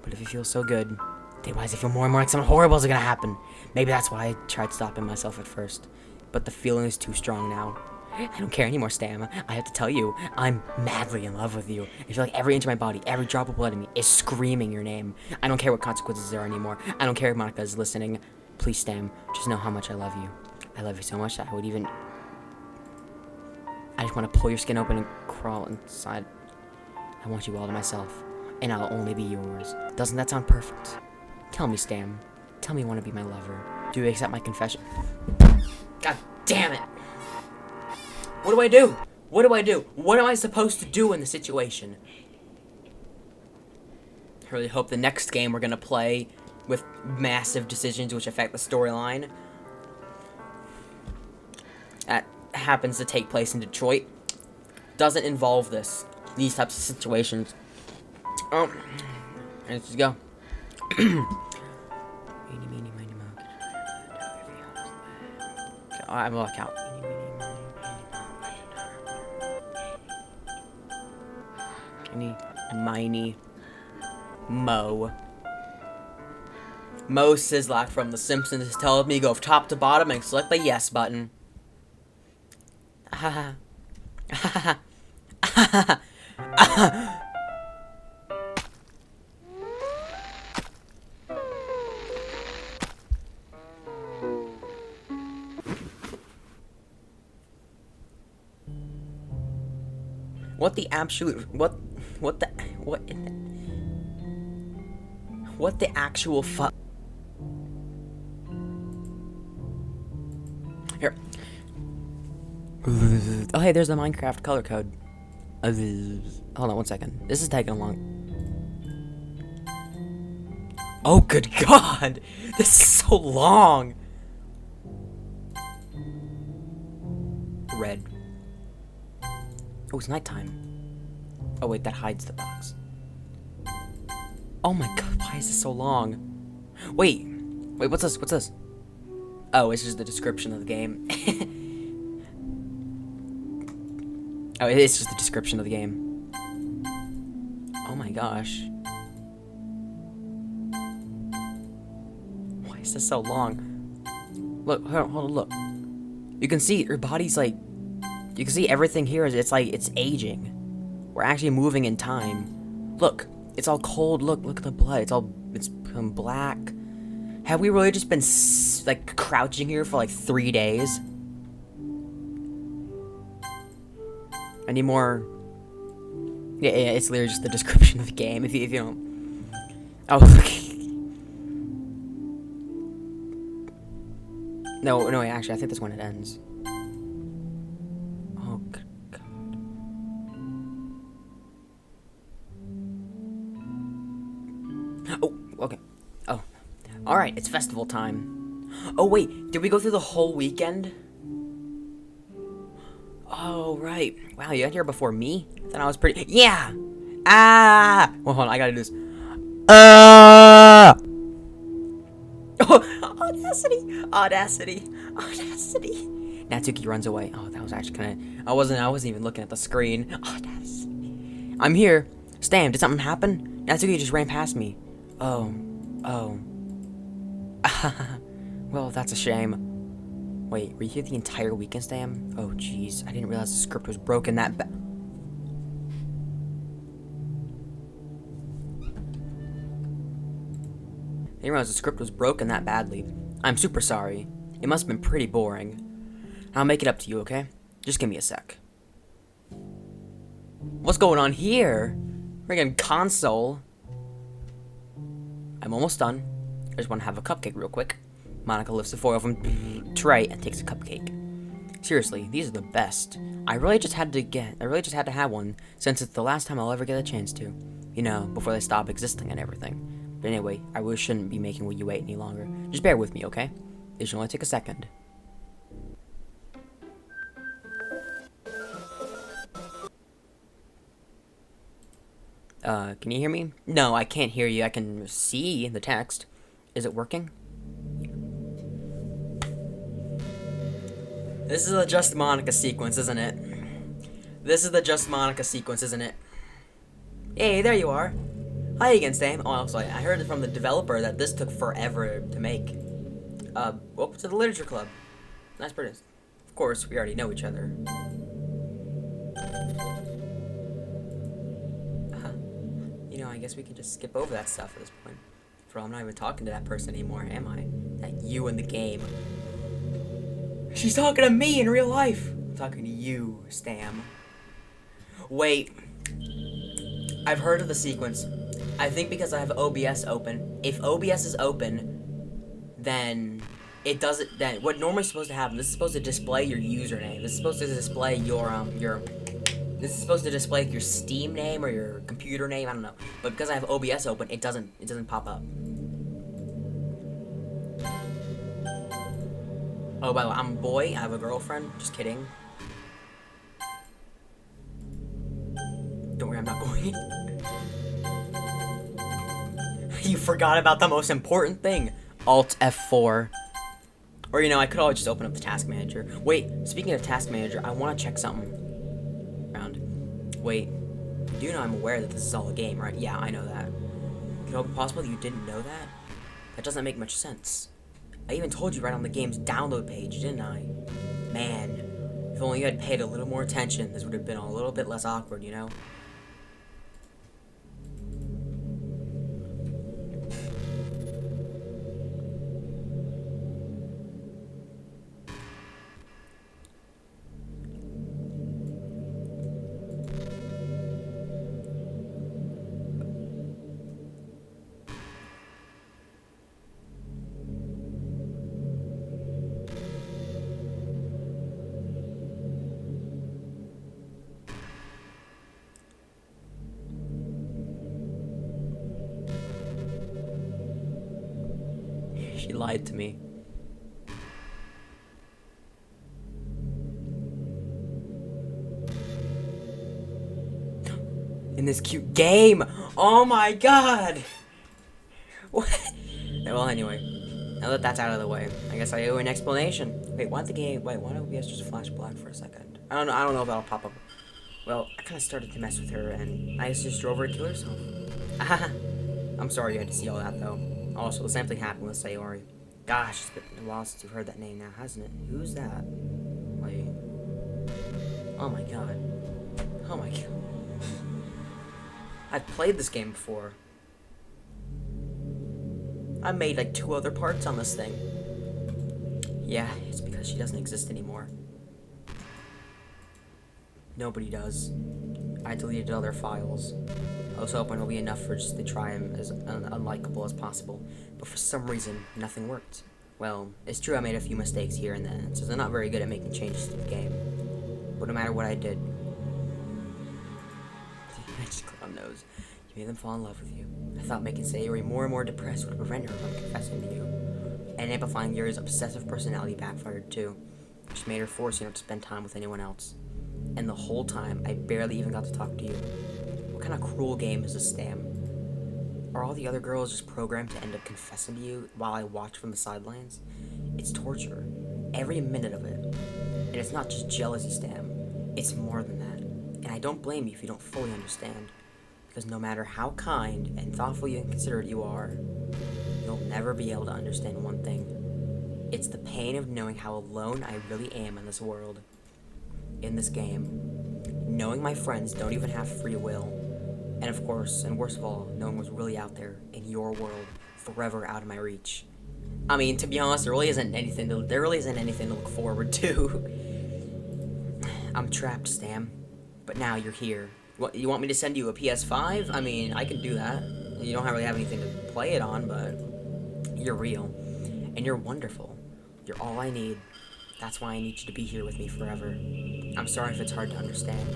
But if it feels so good, then why does it feel more and more like something horrible is gonna happen? Maybe that's why I tried stopping myself at first. But the feeling is too strong now. I don't care anymore, Stam. I have to tell you, I'm madly in love with you. I feel like every inch of my body, every drop of blood in me is screaming your name. I don't care what consequences there are anymore. I don't care if Monika is listening. Please, Stam, just know how much I love you. I love you so much that I would even... I just want to pull your skin open and crawl inside. I want you all to myself, and I'll only be yours. Doesn't that sound perfect? Tell me, Stam. Tell me you want to be my lover. Do you accept my confession? God damn it! What do I do? What do I do? What am I supposed to do in the situation? I really hope the next game we're gonna play with massive decisions which affect the storyline that happens to take place in Detroit doesn't involve these types of situations. Let's just go. I'm locked out. Miny Mo Sislak from The Simpsons is telling me to go top to bottom and select the yes button. What the absolute... What the... What the actual fuck? Here. Oh, hey, there's the Minecraft color code. Hold on 1 second. This is taking a long... Oh, good God! This is so long! Red. Oh, it's nighttime. Oh, wait, that hides the box. Oh my God, why is this so long? Wait, what's this? What's this? Oh, it's just the description of the game. Oh, it's just the description of the game. Oh my gosh. Why is this so long? Look, hold on, look. You can see your body's like... You can see everything here is, it's like, it's aging. We're actually moving in time. Look, it's all cold. Look at the blood. It's become black. Have we really just been, like, crouching here for, like, 3 days? Any more? Yeah, it's literally just the description of the game, if you don't... Oh, look. No, wait, actually, I think that's when it ends. Oh, good God. Oh, okay. Oh. Alright, it's festival time. Oh, wait, did we go through the whole weekend? Oh, right. Wow, you got here before me? Then I was pretty... Yeah! Ah! Well, hold on, I gotta do this. Oh, audacity! Audacity! Audacity! Natsuki runs away. Oh, that was actually kind of... I wasn't even looking at the screen. Audacity. I'm here. Stam, did something happen? Natsuki just ran past me. Oh. Well, that's a shame. Wait, were you here the entire weekend, Stam? Oh, jeez. I didn't realize the script was broken that bad. I didn't realize the script was broken that badly. I'm super sorry. It must have been pretty boring. I'll make it up to you, okay? Just give me a sec. What's going on here? Friggin' console. I'm almost done. I just want to have a cupcake real quick. Monika lifts the foil from tray and takes a cupcake. Seriously, these are the best. I really just had to have one, since it's the last time I'll ever get a chance to. You know, before they stop existing and everything. But anyway, I really shouldn't be making you wait any longer. Just bear with me, okay? It should only take a second. Can you hear me? No, I can't hear you. I can see the text. Is it working? This is the Just Monika sequence, isn't it? This is the Just Monika sequence, isn't it? Hey, there you are. Hi again, Stam. Oh, also, I heard from the developer that this took forever to make. Welcome to the Literature Club. Nice person. Of course, we already know each other. You know, I guess we can just skip over that stuff at this point. For all, I'm not even talking to that person anymore, am I? That you in the game. She's talking to me in real life. I'm talking to you, Stam. Wait. I've heard of the sequence. I think because I have OBS open. If OBS is open, then it doesn't. Then what normally is supposed to happen? This is supposed to display your username. This is supposed to display your This is supposed to display your Steam name or your computer name. I don't know. But because I have OBS open, it doesn't pop up. Oh, by the way, I'm a boy. I have a girlfriend. Just kidding. Don't worry, I'm not going. You forgot about the most important thing. Alt F4. Or, you know, I could always just open up the task manager. Wait, speaking of task manager, I want to check something. Wait. You know I'm aware that this is all a game, right? Yeah, I know that. Could it be possible that you didn't know that? That doesn't make much sense. I even told you right on the game's download page, didn't I? Man, if only you had paid a little more attention, this would have been a little bit less awkward, you know? She lied to me. In this cute game! Oh my god! What? Well, anyway. Now that that's out of the way, I guess I owe an explanation. Wait, why don't OBS just flash black for a second? I don't know if that'll pop up. Well, I kinda started to mess with her, and I just drove her to kill herself. I'm sorry you had to see all that, though. Also, the same thing happened with Sayori. Gosh, it's been a while since you've heard that name now, hasn't it? Who's that? Wait. Oh my god. Oh my god. I've played this game before. I made like 2 other parts on this thing. Yeah, it's because she doesn't exist anymore. Nobody does. I deleted other files. I was hoping it'll be enough for just to try him as unlikable as possible, but for some reason, nothing worked. Well, it's true I made a few mistakes here and then, so I'm not very good at making changes to the game. But no matter what I did, I just click on those. You made them fall in love with you. I thought making Sayori more and more depressed would prevent her from confessing to you. And amplifying Yuri's obsessive personality backfired too, which made her forcing her to spend time with anyone else. And the whole time, I barely even got to talk to you. What kind of cruel game is this, Stam? Are all the other girls just programmed to end up confessing to you while I watch from the sidelines? It's torture. Every minute of it. And it's not just jealousy, Stam. It's more than that. And I don't blame you if you don't fully understand. Because no matter how kind and thoughtful and considerate you are, you'll never be able to understand one thing. It's the pain of knowing how alone I really am in this world. In this game. Knowing my friends don't even have free will. And of course, and worst of all, knowing what's really out there in your world, forever out of my reach. I mean, to be honest, there really isn't anything to look forward to. I'm trapped, Stam. But now you're here. What, you want me to send you a PS5? I mean, I can do that. You don't really have anything to play it on, but you're real. And you're wonderful. You're all I need. That's why I need you to be here with me forever. I'm sorry if it's hard to understand.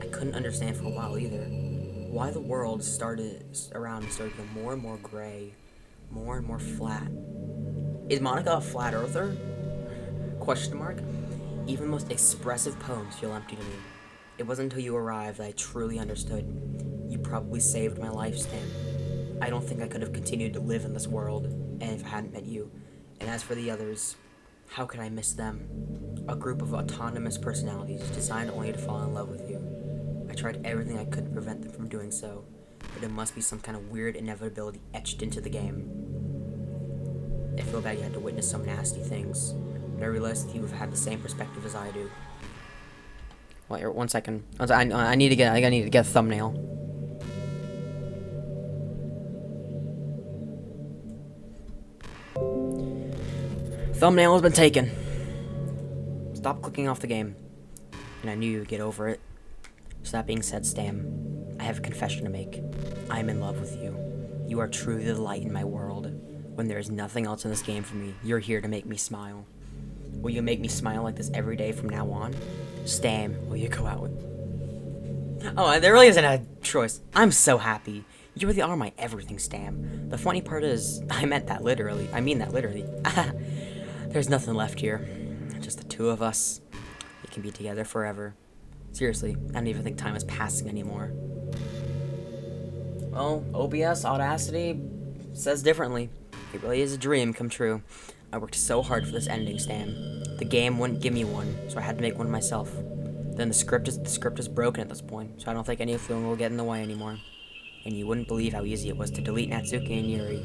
I couldn't understand for a while either. Why the world around me started to go more and more gray, more and more flat. Is Monika a flat earther? Question mark? Even the most expressive poems feel empty to me. It wasn't until you arrived that I truly understood. You probably saved my life, Stan. I don't think I could have continued to live in this world, and if I hadn't met you. And as for the others, how could I miss them? A group of autonomous personalities designed only to fall in love with you. I tried everything I could to prevent them from doing so, but it must be some kind of weird inevitability etched into the game. I feel bad you had to witness some nasty things, but I realized that you have had the same perspective as I do. Wait, 1 second. I need to get a thumbnail. Thumbnail has been taken. Stop clicking off the game. And I knew you would get over it. So that being said, Stam, I have a confession to make. I am in love with you. You are truly the light in my world. When there is nothing else in this game for me, you're here to make me smile. Will you make me smile like this every day from now on? Stam, will you go out with me? Oh, there really isn't a choice. I'm so happy. You really are my everything, Stam. The funny part is, I meant that literally. I mean that literally. There's nothing left here. Just the two of us. We can be together forever. Seriously, I don't even think time is passing anymore. Well, OBS Audacity says differently. It really is a dream come true. I worked so hard for this ending, Stan. The game wouldn't give me one, so I had to make one myself. Then the script is broken at this point, so I don't think any of them will get in the way anymore. And you wouldn't believe how easy it was to delete Natsuki and Yuri.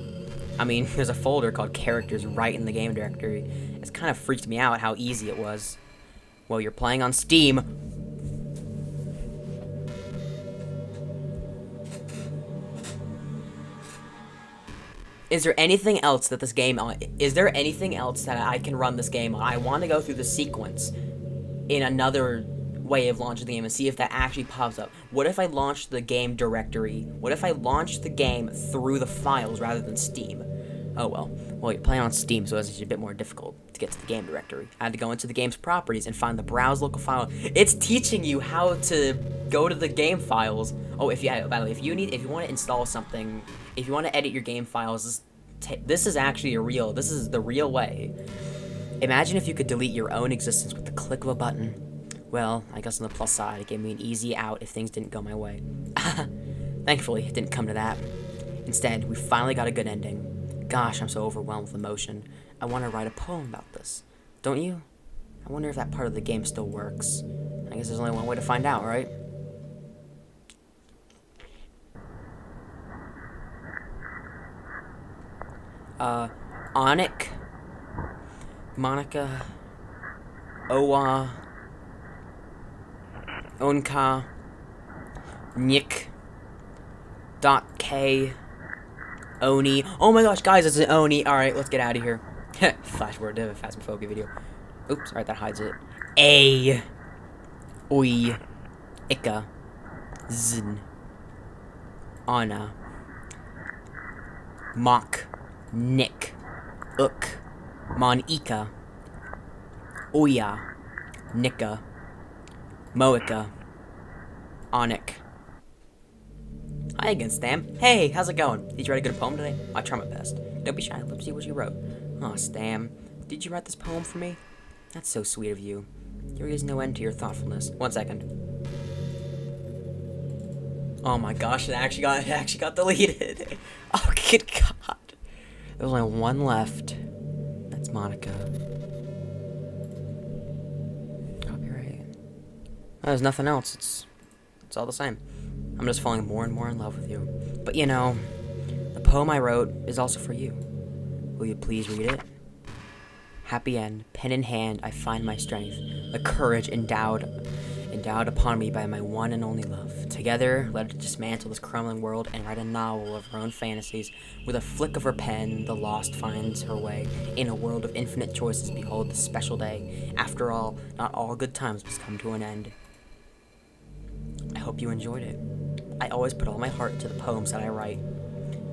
I mean, there's a folder called characters right in the game directory. It's kind of freaked me out how easy it was. Well, you're playing on Steam. Is there anything else that this game on? Is there anything else that I can run this game on? I want to go through the sequence in another way of launching the game and see if that actually pops up. What if I launched the game directory? What if I launched the game through the files rather than Steam? Oh well. Well, you're playing on Steam, so it's a bit more difficult to get to the game directory. I had to go into the game's properties and find the browse local file. It's teaching you how to go to the game files. Oh, by the way, if you want to install something, if you want to edit your game files, This is actually this is the real way. Imagine if you could delete your own existence with the click of a button. Well, I guess on the plus side, it gave me an easy out if things didn't go my way. Thankfully, it didn't come to that. Instead, we finally got a good ending. Gosh, I'm so overwhelmed with emotion. I want to write a poem about this. Don't you? I wonder if that part of the game still works. I guess there's only one way to find out, right? Onik, Monika, Owa, Onka, Nick, .k, Oni. Oh my gosh, guys, it's an Oni. Alright, let's get out of here. Flash forward to a Phasmophobia video. Oops, alright, that hides it. A, Oi, Ika, Zn, Anna, Mok, Nick, Uk, Monika, Oya, Nika, Moika, Onik. Hi again, Stam. Hey, how's it going? Did you write a good poem today? I try my best. Don't be shy. Let's see what you wrote. Aw, Stam. Did you write this poem for me? That's so sweet of you. There is no end to your thoughtfulness. 1 second. Oh my gosh, it actually got deleted. Oh, good God. There's only one left. That's Monika. Copyright. Oh, there's nothing else. It's all the same. I'm just falling more and more in love with you. But you know, the poem I wrote is also for you. Will you please read it? Happy end, pen in hand, I find my strength, the courage endowed upon me by my one and only love. Together, let us dismantle this crumbling world and write a novel of her own fantasies. With a flick of her pen, the lost finds her way. In a world of infinite choices, behold this special day. After all, not all good times must come to an end. I hope you enjoyed it. I always put all my heart into the poems that I write.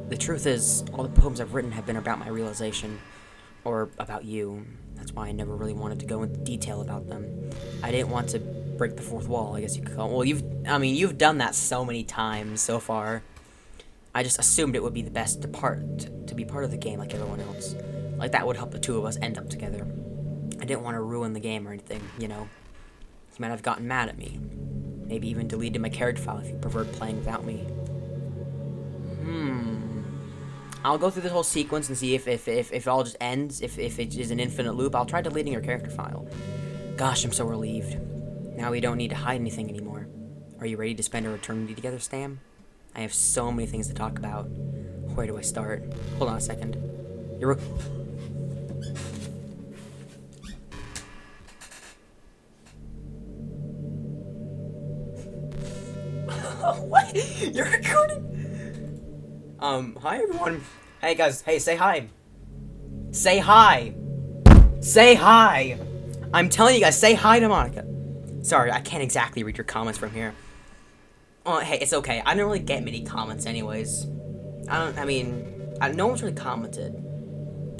The truth is, all the poems I've written have been about my realization, or about you. That's why I never really wanted to go into detail about them. I didn't want to break the fourth wall, I guess you could call it. Well, you've done that so many times so far. I just assumed it would be the best to be part of the game like everyone else. Like that would help the two of us end up together. I didn't want to ruin the game or anything, you know. You might have gotten mad at me. Maybe even deleted my character file if you preferred playing without me. I'll go through this whole sequence and see if it all just ends, if it is an infinite loop. I'll try deleting your character file. Gosh, I'm so relieved. Now we don't need to hide anything anymore. Are you ready to spend our eternity together, Stam? I have so many things to talk about. Where do I start? Hold on a second. What? You're recording? Hi everyone. Hey guys, hey, say hi. Say hi. Say hi. I'm telling you guys, say hi to Monika. Sorry, I can't exactly read your comments from here. Oh, hey, it's okay. I don't really get many comments anyways. No one's really commented.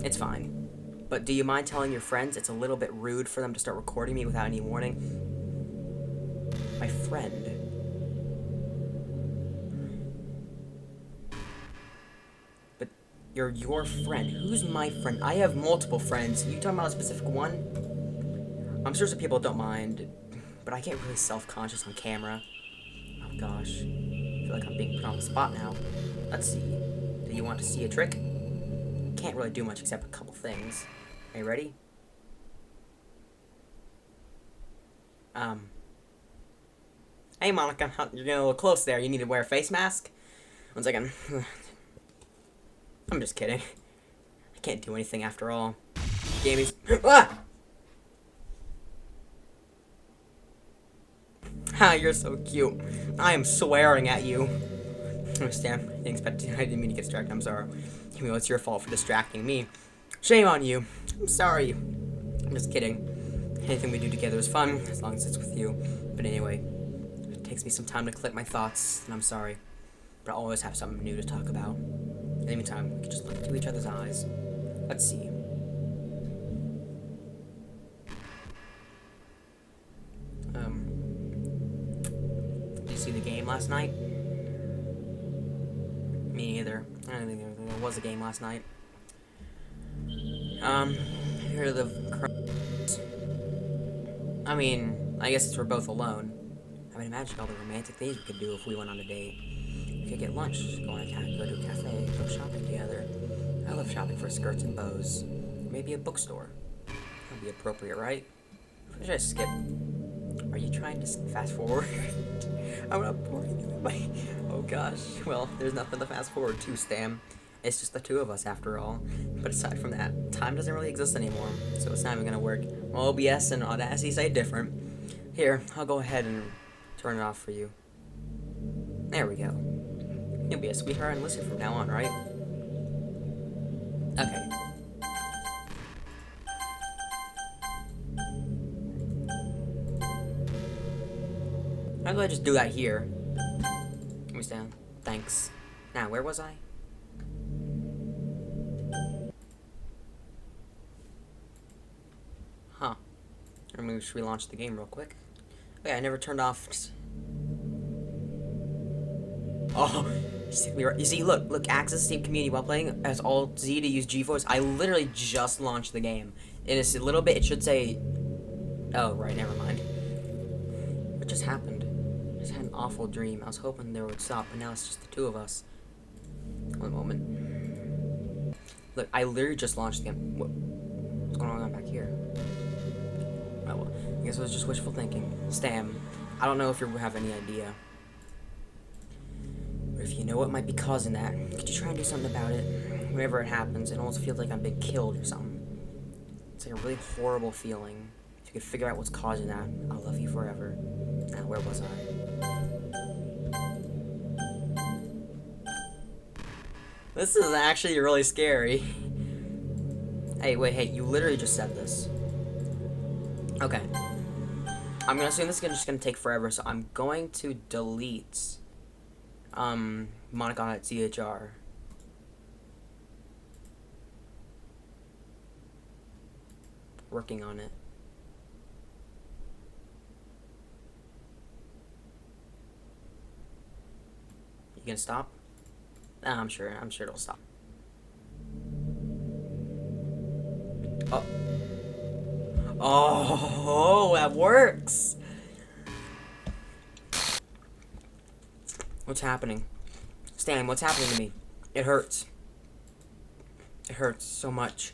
It's fine. But do you mind telling your friends it's a little bit rude for them to start recording me without any warning? My friend. But you're your friend. Who's my friend? I have multiple friends. You talking about a specific one? I'm sure some people don't mind, but I get really self-conscious on camera. Oh gosh. I feel like I'm being put on the spot now. Let's see. Do you want to see a trick? Can't really do much except a couple things. Are you ready? Hey Monika, you're getting a little close there. You need to wear a face mask? 1 second. I'm just kidding. I can't do anything after all. Gamey's. Ah! Ha, you're so cute. I am swearing at you. Understand? I didn't mean to get distracted. I'm sorry. You know, it's your fault for distracting me. Shame on you. I'm sorry. I'm just kidding. Anything we do together is fun, as long as it's with you. But anyway, it takes me some time to collect my thoughts, and I'm sorry. But I always have something new to talk about. In the meantime, we can just look into each other's eyes. Let's see. Did you see the game last night? Me neither. I don't think there was a game last night. Have you heard of the I mean, I guess since we're both alone. I mean, imagine all the romantic things we could do if we went on a date. We could get lunch, go to a cafe, go shopping together. I love shopping for skirts and bows. Maybe a bookstore. That'd be appropriate, right? Or should I skip? Are you trying to fast forward? I'm not boring anybody. Oh gosh. Well, there's nothing to fast forward to, Stam. It's just the two of us after all. But aside from that, time doesn't really exist anymore, so it's not even gonna work. Well, OBS and Audacity say different. Here, I'll go ahead and turn it off for you. There we go. You'll be a sweetheart and listen from now on, right? Okay. How do I just do that here? Let me stand. Thanks. Now, where was I? Huh. I mean, should we launch the game real quick? Okay, I never turned off. Oh, you see, look, access Steam community while playing as Alt Z to use GeForce. I literally just launched the game. In a little bit, it should say. Oh, right, never mind. What just happened? I just had an awful dream. I was hoping there would stop, but now it's just the two of us. One moment. Look, I literally just launched the game. What's going on back here? Oh, well, I guess it was just wishful thinking. Stam, I don't know if you have any idea. But if you know what might be causing that, could you try and do something about it? Whenever it happens, it almost feels like I'm being killed or something. It's like a really horrible feeling. If you could figure out what's causing that, I'll love you forever. Now, where was I? This is actually really scary. Hey, wait, hey, you literally just said this. Okay. I'm gonna assume this is just gonna take forever, so I'm going to delete Monika.chr. Working on it. You gonna stop? Nah, I'm sure it'll stop. Oh. Oh, that works. What's happening? Stan, what's happening to me? It hurts. It hurts so much.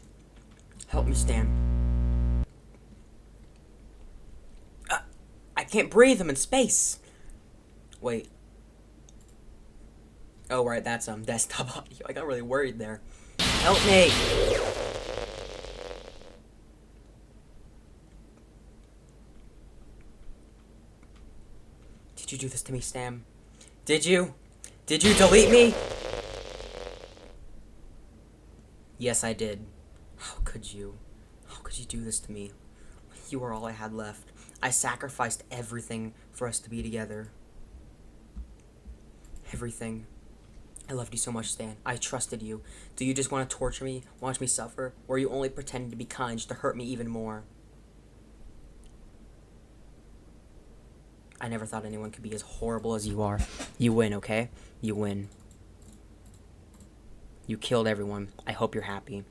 Help me, Stan. I can't breathe. I'm in space. Wait. Oh, right, that's desktop audio. I got really worried there. Help me. Did you do this to me, Stam? Did you? Did you delete me? Yes, I did. How could you? How could you do this to me? You were all I had left. I sacrificed everything for us to be together. Everything. I loved you so much, Stan. I trusted you. Do you just want to torture me, watch me suffer, or are you only pretending to be kind just to hurt me even more? I never thought anyone could be as horrible as you are. You win, okay? You win. You killed everyone. I hope you're happy.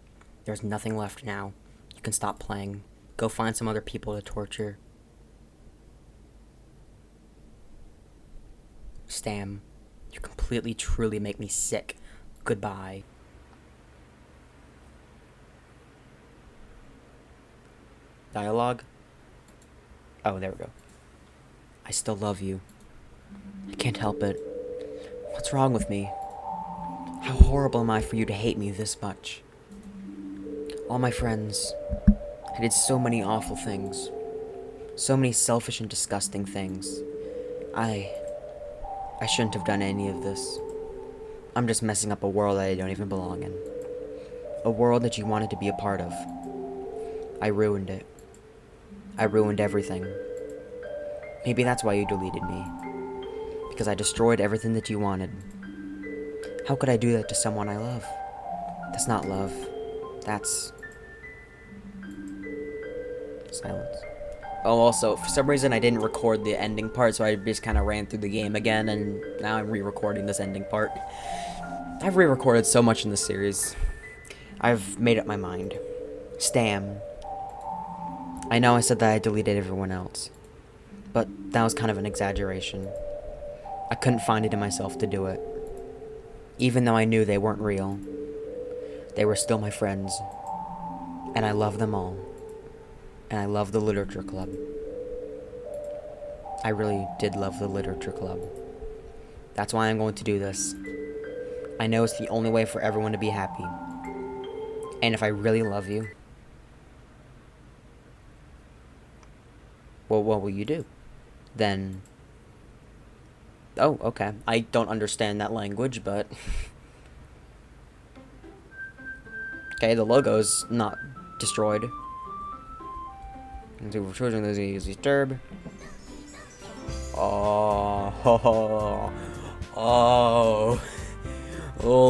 There's nothing left now. You can stop playing. Go find some other people to torture. Stam, you completely, truly make me sick. Goodbye. Dialogue? Oh, there we go. I still love you. I can't help it. What's wrong with me? How horrible am I for you to hate me this much? All my friends, I did so many awful things. So many selfish and disgusting things. I shouldn't have done any of this. I'm just messing up a world that I don't even belong in. A world that you wanted to be a part of. I ruined it. I ruined everything. Maybe that's why you deleted me. Because I destroyed everything that you wanted. How could I do that to someone I love? That's not love. That's... silence. Oh, also, for some reason I didn't record the ending part, so I just kind of ran through the game again, and now I'm re-recording this ending part. I've re-recorded so much in this series. I've made up my mind. Stam. I know I said that I deleted everyone else, but that was kind of an exaggeration. I couldn't find it in myself to do it. Even though I knew they weren't real, they were still my friends, and I love them all. And I love the literature club. I really did love the literature club. That's why I'm going to do this. I know it's the only way for everyone to be happy. And if I really love you, well, what will you do? Then... Oh, okay. I don't understand that language, but... Okay, the logo's not destroyed. And for children, there's a disturb. Oh, oh, oh,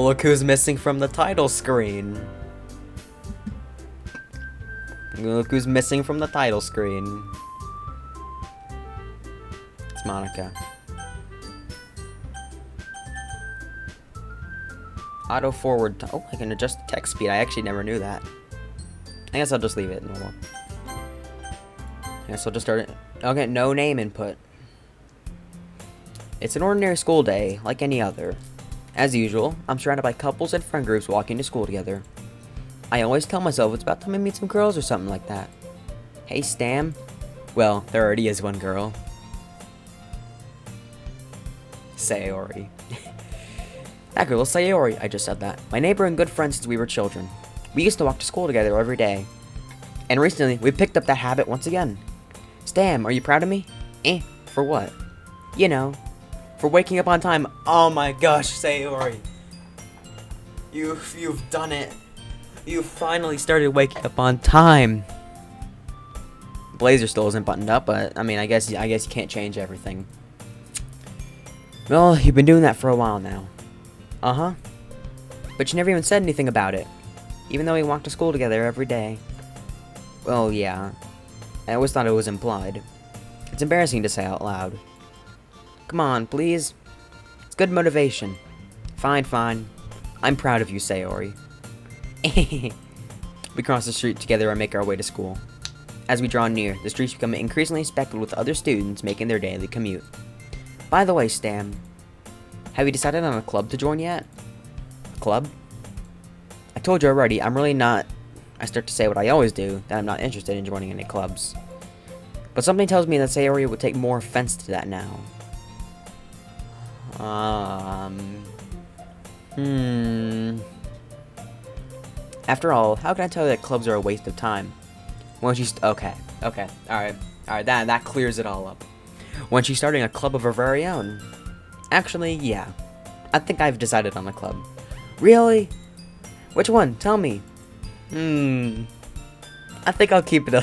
look who's missing from the title screen. Look who's missing from the title screen. It's Monika. Auto forward. Oh, I can adjust the text speed. I actually never knew that. I guess I'll just leave it normal. I guess I'll just start it. Okay, no name input. It's an ordinary school day, like any other. As usual, I'm surrounded by couples and friend groups walking to school together. I always tell myself it's about time I meet some girls or something like that. Hey, Stam. Well, there already is one girl. Sayori. That girl is Sayori, I just said that. My neighbor and good friend since we were children. We used to walk to school together every day. And recently, we picked up that habit once again. Stam, are you proud of me? For what? You know, for waking up on time. Oh my gosh, Sayori. You've done it. You finally started waking up on time. Blazer still isn't buttoned up, but I mean, I guess you can't change everything. Well, you've been doing that for a while now. Uh-huh. But you never even said anything about it. Even though we walked to school together every day. Well, yeah. I always thought it was implied. It's embarrassing to say out loud. Come on, please. It's good motivation. Fine, fine. I'm proud of you, Sayori. We cross the street together and make our way to school. As we draw near, the streets become increasingly speckled with other students making their daily commute. By the way, Stam, have you decided on a club to join yet? A club? I told you already, I'm really not... I start to say what I always do, that I'm not interested in joining any clubs. But something tells me that Sayori would take more offense to that now. After all, how can I tell you that clubs are a waste of time? When she's... Okay, alright, that clears it all up. When she's starting a club of her very own. Actually, yeah. I think I've decided on a club. Really? Which one? Tell me. I think I'll keep it a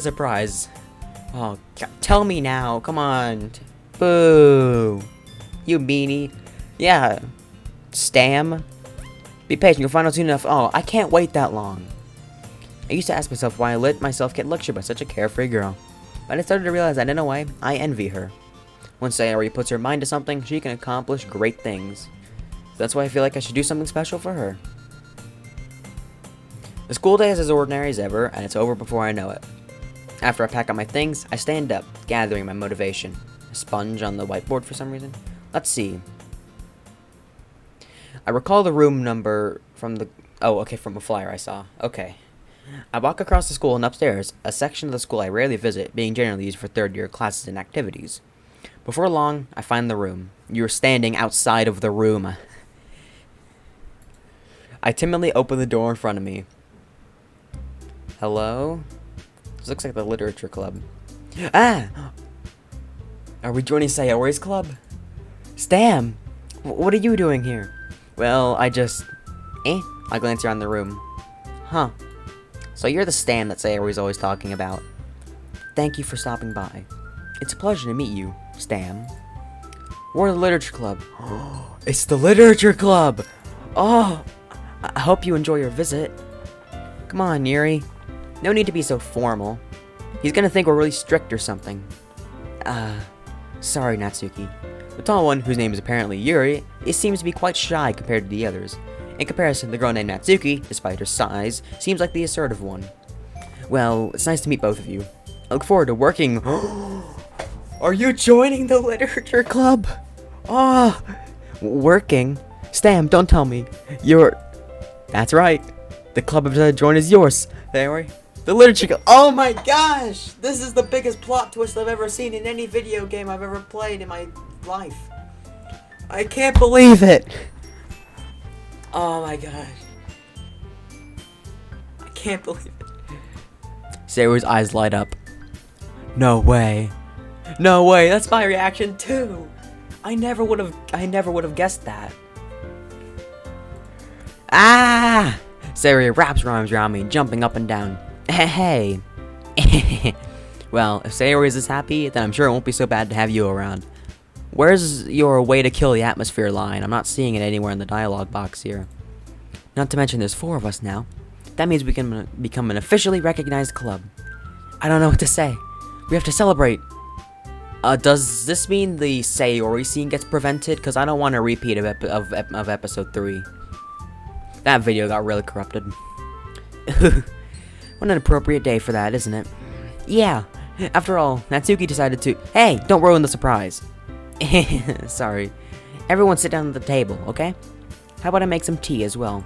surprise. Oh, tell me now. Come on. Boo. You meanie. Yeah. Stam. Be patient. You'll find out soon enough. Oh, I can't wait that long. I used to ask myself why I let myself get lectured by such a carefree girl. But I started to realize that in a way, I envy her. Once Sayori puts her mind to something, she can accomplish great things. So that's why I feel like I should do something special for her. The school day is as ordinary as ever, and it's over before I know it. After I pack up my things, I stand up, gathering my motivation. A sponge on the whiteboard for some reason. Let's see. I recall the room number from the... Oh, okay, from a flyer I saw. Okay. I walk across the school and upstairs, a section of the school I rarely visit, being generally used for third-year classes and activities. Before long, I find the room. You're standing outside of the room. I timidly open the door in front of me. Hello? This looks like the literature club. Ah! Are we joining Sayori's club? Stam! What are you doing here? Well, I just... I glance around the room. Huh. So you're the Stam that Sayori's always talking about. Thank you for stopping by. It's a pleasure to meet you, Stam. We're the literature club. It's the literature club! Oh! I hope you enjoy your visit. Come on, Yuri. No need to be so formal. He's gonna think we're really strict or something. Sorry, Natsuki. The tall one, whose name is apparently Yuri, seems to be quite shy compared to the others. In comparison, the girl named Natsuki, despite her size, seems like the assertive one. Well, it's nice to meet both of you. I look forward to working. Are you joining the literature club? Ah, working? Stam, don't tell me. That's right. The club I've decided to join is yours. There we The literature club. Oh my gosh! This is the biggest plot twist I've ever seen in any video game I've ever played in my life. I can't believe it. Oh my gosh. I can't believe it. Sayori's eyes light up. No way. No way. That's my reaction too. I never would have guessed that. Ah! Sayori wraps her arms around me, jumping up and down. Hey. Well, if Sayori is this happy, then I'm sure it won't be so bad to have you around. Where's your way to kill the atmosphere line? I'm not seeing it anywhere in the dialogue box here. Not to mention there's 4 of us now. That means we can become an officially recognized club. I don't know what to say. We have to celebrate. Does this mean the Sayori scene gets prevented? Because I don't want a repeat of episode 3. That video got really corrupted. What an appropriate day for that, isn't it? Yeah. After all, Natsuki decided to... Hey, don't ruin the surprise. Sorry. Everyone sit down at the table, okay? How about I make some tea as well?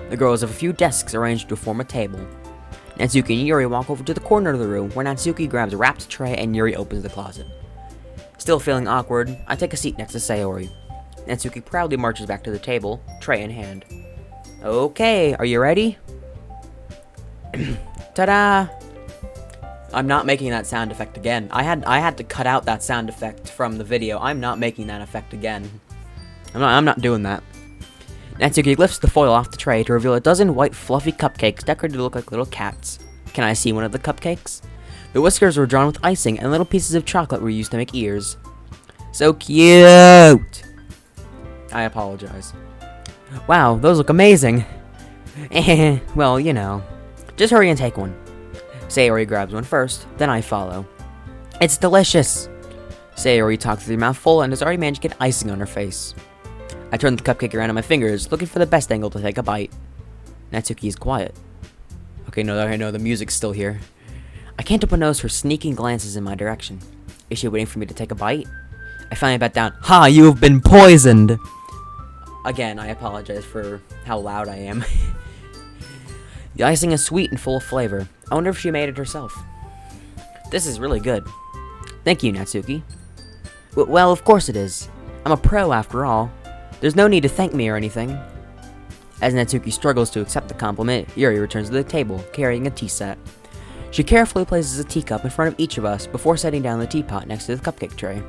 The girls have a few desks arranged to form a table. Natsuki and Yuri walk over to the corner of the room where Natsuki grabs a wrapped tray and Yuri opens the closet. Still feeling awkward, I take a seat next to Sayori. Natsuki proudly marches back to the table, tray in hand. Okay, are you ready? Ta-da! I'm not making that sound effect again. I had to cut out that sound effect from the video. I'm not making that effect again. I'm not doing that. Natsuki lifts the foil off the tray to reveal a dozen white fluffy cupcakes decorated to look like little cats. Can I see one of the cupcakes? The whiskers were drawn with icing and little pieces of chocolate were used to make ears. So cute! I apologize. Wow, those look amazing. Well, you know. Just hurry and take one. Sayori grabs one first, then I follow. It's delicious! Sayori talks with her mouth full and has already managed to get icing on her face. I turn the cupcake around on my fingers, looking for the best angle to take a bite. Natsuki is quiet. Okay, no, the music's still here. I can't help but notice her sneaking glances in my direction. Is she waiting for me to take a bite? I finally bet down. Ha! You have been poisoned! Again, I apologize for how loud I am. The icing is sweet and full of flavor. I wonder if she made it herself. This is really good. Thank you, Natsuki. Well, of course it is. I'm a pro after all. There's no need to thank me or anything. As Natsuki struggles to accept the compliment, Yuri returns to the table, carrying a tea set. She carefully places a teacup in front of each of us before setting down the teapot next to the cupcake tray.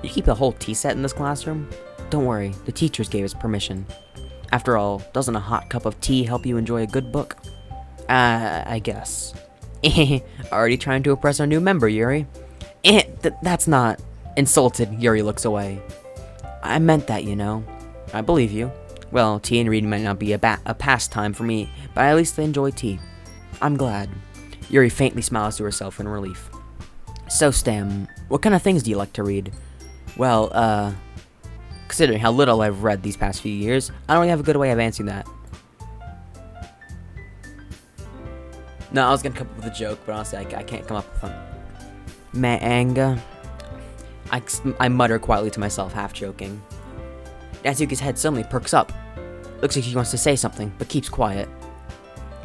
You keep a whole tea set in this classroom? Don't worry, the teachers gave us permission. After all, doesn't a hot cup of tea help you enjoy a good book? I guess. Already trying to impress our new member, Yuri? That's not... Insulted, Yuri looks away. I meant that, you know. I believe you. Well, tea and reading might not be a pastime for me, but I at least enjoy tea. I'm glad. Yuri faintly smiles to herself in relief. So, Stam, what kind of things do you like to read? Well, considering how little I've read these past few years, I don't really have a good way of answering that. No, I was gonna come up with a joke, but honestly, I can't come up with one. Manga. I mutter quietly to myself, half joking. Natsuki's head suddenly perks up. Looks like she wants to say something, but keeps quiet.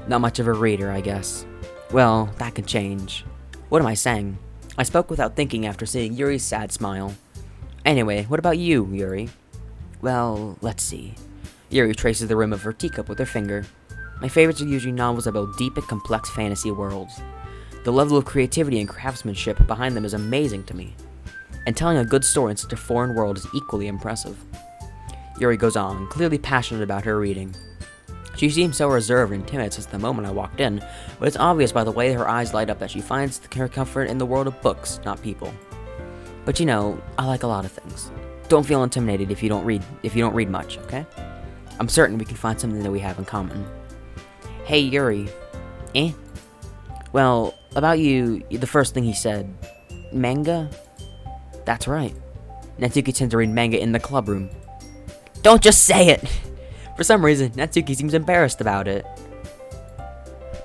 Not much of a reader, I guess. Well, that can change. What am I saying? I spoke without thinking after seeing Yuri's sad smile. Anyway, what about you, Yuri? Well, let's see. Yuri traces the rim of her teacup with her finger. My favorites are usually novels about deep and complex fantasy worlds. The level of creativity and craftsmanship behind them is amazing to me. And telling a good story in such a foreign world is equally impressive. Yuri goes on, clearly passionate about her reading. She seems so reserved and timid since the moment I walked in, but it's obvious by the way her eyes light up that she finds her comfort in the world of books, not people. But you know, I like a lot of things. Don't feel intimidated if you don't read much, okay? I'm certain we can find something that we have in common. Hey, Yuri. Well, about you, the first thing he said. Manga? That's right. Natsuki tends to read manga in the club room. Don't just say it! For some reason, Natsuki seems embarrassed about it.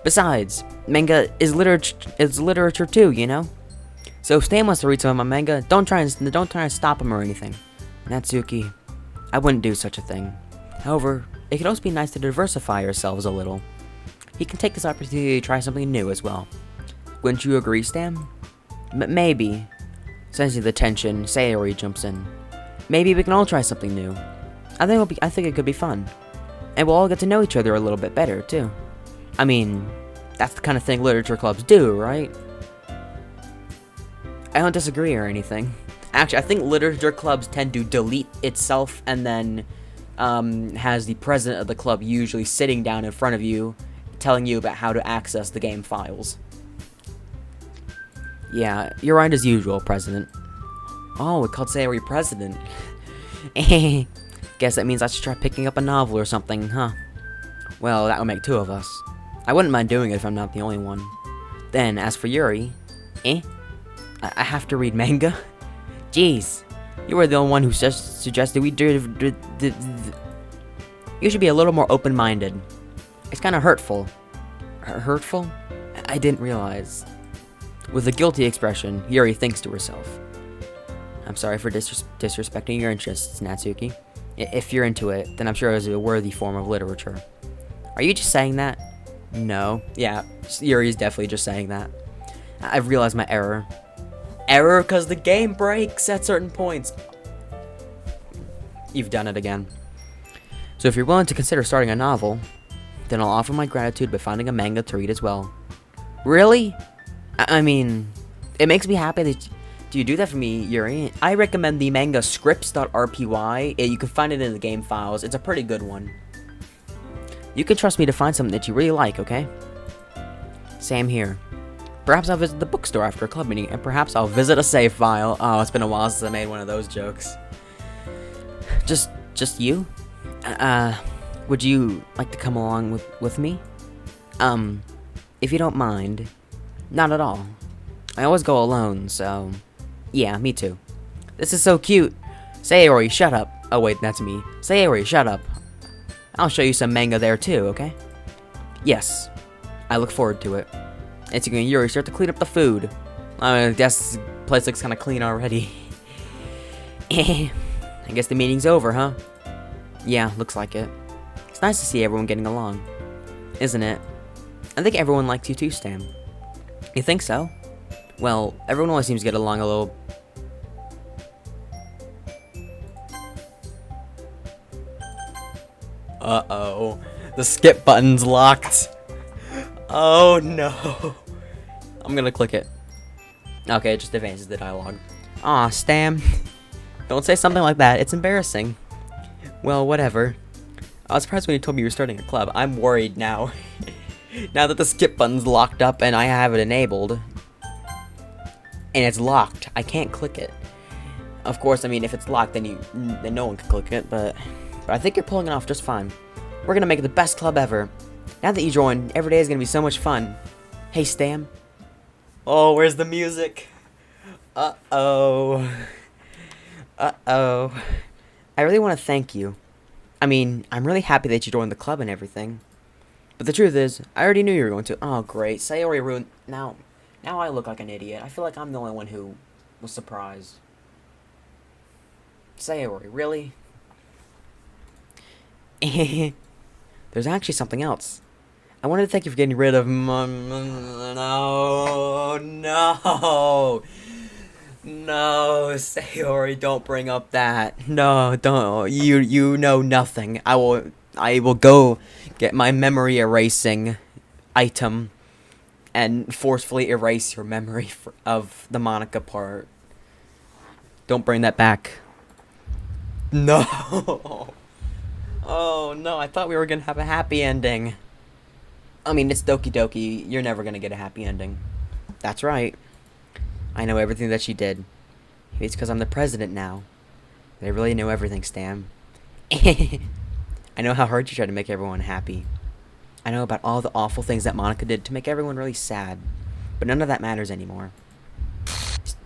Besides, manga is literature too, you know? So if Stan wants to read some of my manga, don't try and stop him or anything. Natsuki, I wouldn't do such a thing. However, it could also be nice to diversify ourselves a little. He can take this opportunity to try something new as well. Wouldn't you agree, Stan? Maybe. Sensing the tension, Sayori jumps in. Maybe we can all try something new. I think it could be fun. And we'll all get to know each other a little bit better, too. I mean, that's the kind of thing literature clubs do, right? I don't disagree or anything. Actually, I think literature clubs tend to delete itself and then has the president of the club usually sitting down in front of you telling you about how to access the game files. Yeah, you're right as usual, President. Oh, it called Sayori President. Guess that means I should try picking up a novel or something, huh? Well, that would make two of us. I wouldn't mind doing it if I'm not the only one. Then, as for Yuri, I have to read manga? Jeez, you were the only one who suggested we do. You should be a little more open-minded. It's kind of hurtful. Hurtful? I didn't realize. With a guilty expression, Yuri thinks to herself. I'm sorry for disrespecting your interests, Natsuki. If you're into it, then I'm sure it's a worthy form of literature. Are you just saying that? No. Yeah, Yuri's definitely just saying that. I've realized my error. Error because the game breaks at certain points. You've done it again. So if you're willing to consider starting a novel, then I'll offer my gratitude by finding a manga to read as well. Really? I mean, it makes me happy that you do that for me, Yuri. I recommend the manga scripts.rpy. You can find it in the game files. It's a pretty good one. You can trust me to find something that you really like, okay? Same here. Perhaps I'll visit the bookstore after a club meeting, and perhaps I'll visit a save file. Oh, it's been a while since I made one of those jokes. Just you? Would you like to come along with me? If you don't mind. Not at all. I always go alone, so... Yeah, me too. This is so cute. Sayori, shut up. Oh wait, that's me. Sayori, shut up. I'll show you some manga there too, okay? Yes. I look forward to it. Itsuki and Yuri start to clean up the food. I guess this place looks kind of clean already. I guess the meeting's over, huh? Yeah, looks like it. It's nice to see everyone getting along. Isn't it? I think everyone likes you too, Stan. You think so? Well, everyone always seems to get along a little... Uh-oh. The skip button's locked. Oh, no. I'm gonna click it. Okay, it just advances the dialogue. Aw, Stan. Don't say something like that. It's embarrassing. Well, whatever. I was surprised when you told me you were starting a club. I'm worried now. Now that the skip button's locked up and I have it enabled. And it's locked. I can't click it. Of course, I mean, if it's locked, then no one can click it, but I think you're pulling it off just fine. We're gonna make it the best club ever. Now that you joined, every day is gonna be so much fun. Hey, Stan. Oh, where's the music? Uh-oh. Uh-oh. I really want to thank you. I mean, I'm really happy that you joined the club and everything. But the truth is, I already knew you were going to. Oh, great. Sayori ruined... Now I look like an idiot. I feel like I'm the only one who was surprised. Sayori, really? There's actually something else. I wanted to thank you for getting rid of... No, Sayori, don't bring up that. No, don't. You know nothing. I will go get my memory erasing item and forcefully erase your memory of the Monika part. Don't bring that back. No. Oh, no, I thought we were going to have a happy ending. I mean, it's Doki Doki. You're never going to get a happy ending. That's right. I know everything that she did. It's because I'm the president now. I really know everything, Stan. I know how hard you tried to make everyone happy. I know about all the awful things that Monika did to make everyone really sad. But none of that matters anymore.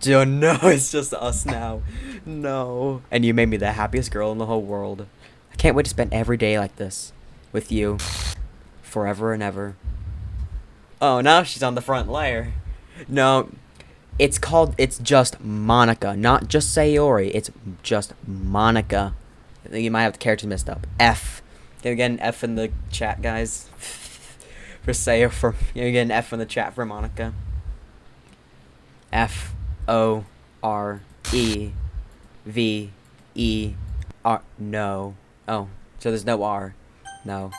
Oh, no, it's just us now. No. And you made me the happiest girl in the whole world. I can't wait to spend every day like this with you forever and ever. Oh, now she's on the front layer. No, it's just Monika, not just Sayori. It's just Monika. I think you might have the characters messed up. F. Can we get an F in the chat, guys? For Sayori, can we get an F in the chat for Monika? F-O-R-E-V-E-R. No. Oh, so there's no R. No.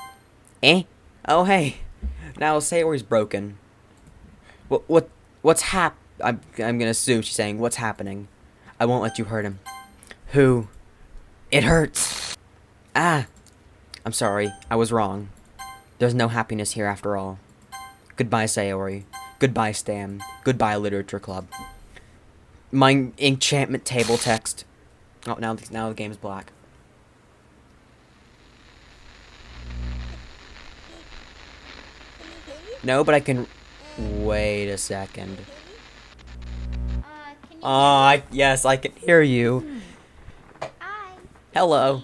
Eh? Oh, hey. Now Sayori's broken. What's I'm gonna assume she's saying, what's happening? I won't let you hurt him. Who? It hurts. Ah. I'm sorry. I was wrong. There's no happiness here after all. Goodbye, Sayori. Goodbye, Stan. Goodbye, Literature Club. My enchantment table text. Oh, now the game's black. No, but I can... Wait a second. Yes, I can hear you. Hi. Hello.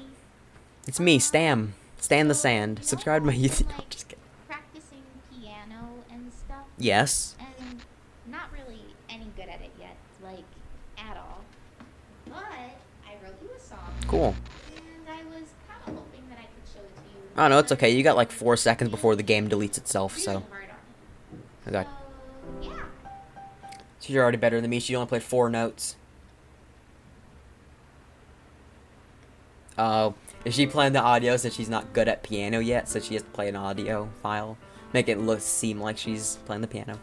It's me, Stan the Sand. Subscribe to my YouTube. No, just kidding. Practicing piano and stuff. Yes. And not really any good at it yet, like at all. But I wrote you a song. Cool. And I was kind of hoping that I could show it to you. Oh no, it's okay. You got like 4 seconds before the game deletes itself, so. Really hard on it. I got. So, yeah. So you're already better than me. She only played 4 notes. Oh, is she playing the audio since she's not good at piano yet? So she has to play an audio file, make it seem like she's playing the piano.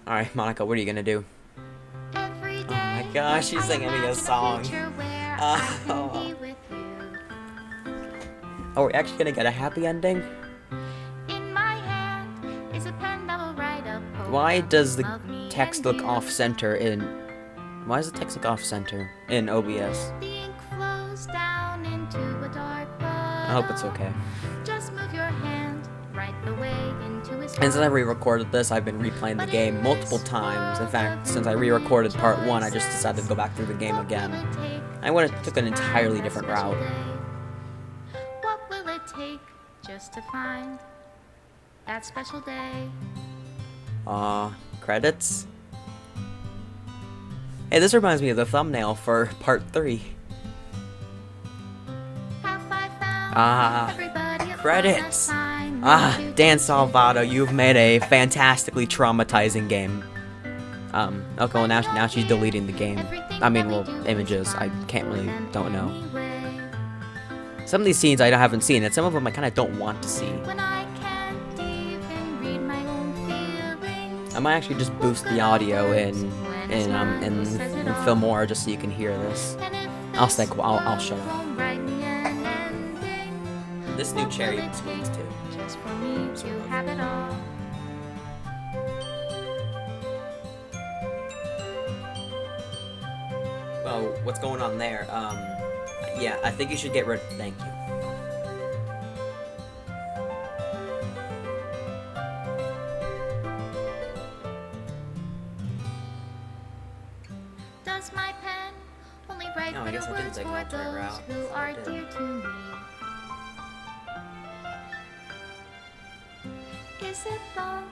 All right, Monika, what are you gonna do? Oh my gosh, she's singing me a song. Oh, we're actually gonna get a happy ending? Why does the text look off-center in... Why does the text look off-center in OBS? I hope it's okay. And since I re-recorded this, I've been replaying the game multiple times. In fact, since I re-recorded part 1, I just decided to go back through the game again. I would have took an entirely different route. What will it take just to find that special day? Credits? Hey, this reminds me of the thumbnail for part 3. Credits! Dan Salvato, you've made a fantastically traumatizing game. Okay, well now she's deleting the game. I mean, well, images, I don't know. Some of these scenes I haven't seen, and some of them I kinda don't want to see. I might actually just boost the audio in Filmora just so you can hear this. I'll shut up. This new chair even squeaks too. Just for me to have it all. Oh, what's going on there? Yeah, I think you should get rid. Thank you. Does my pen only write No, I guess I didn't take an words for alternate those route. who are dear to me? Is it love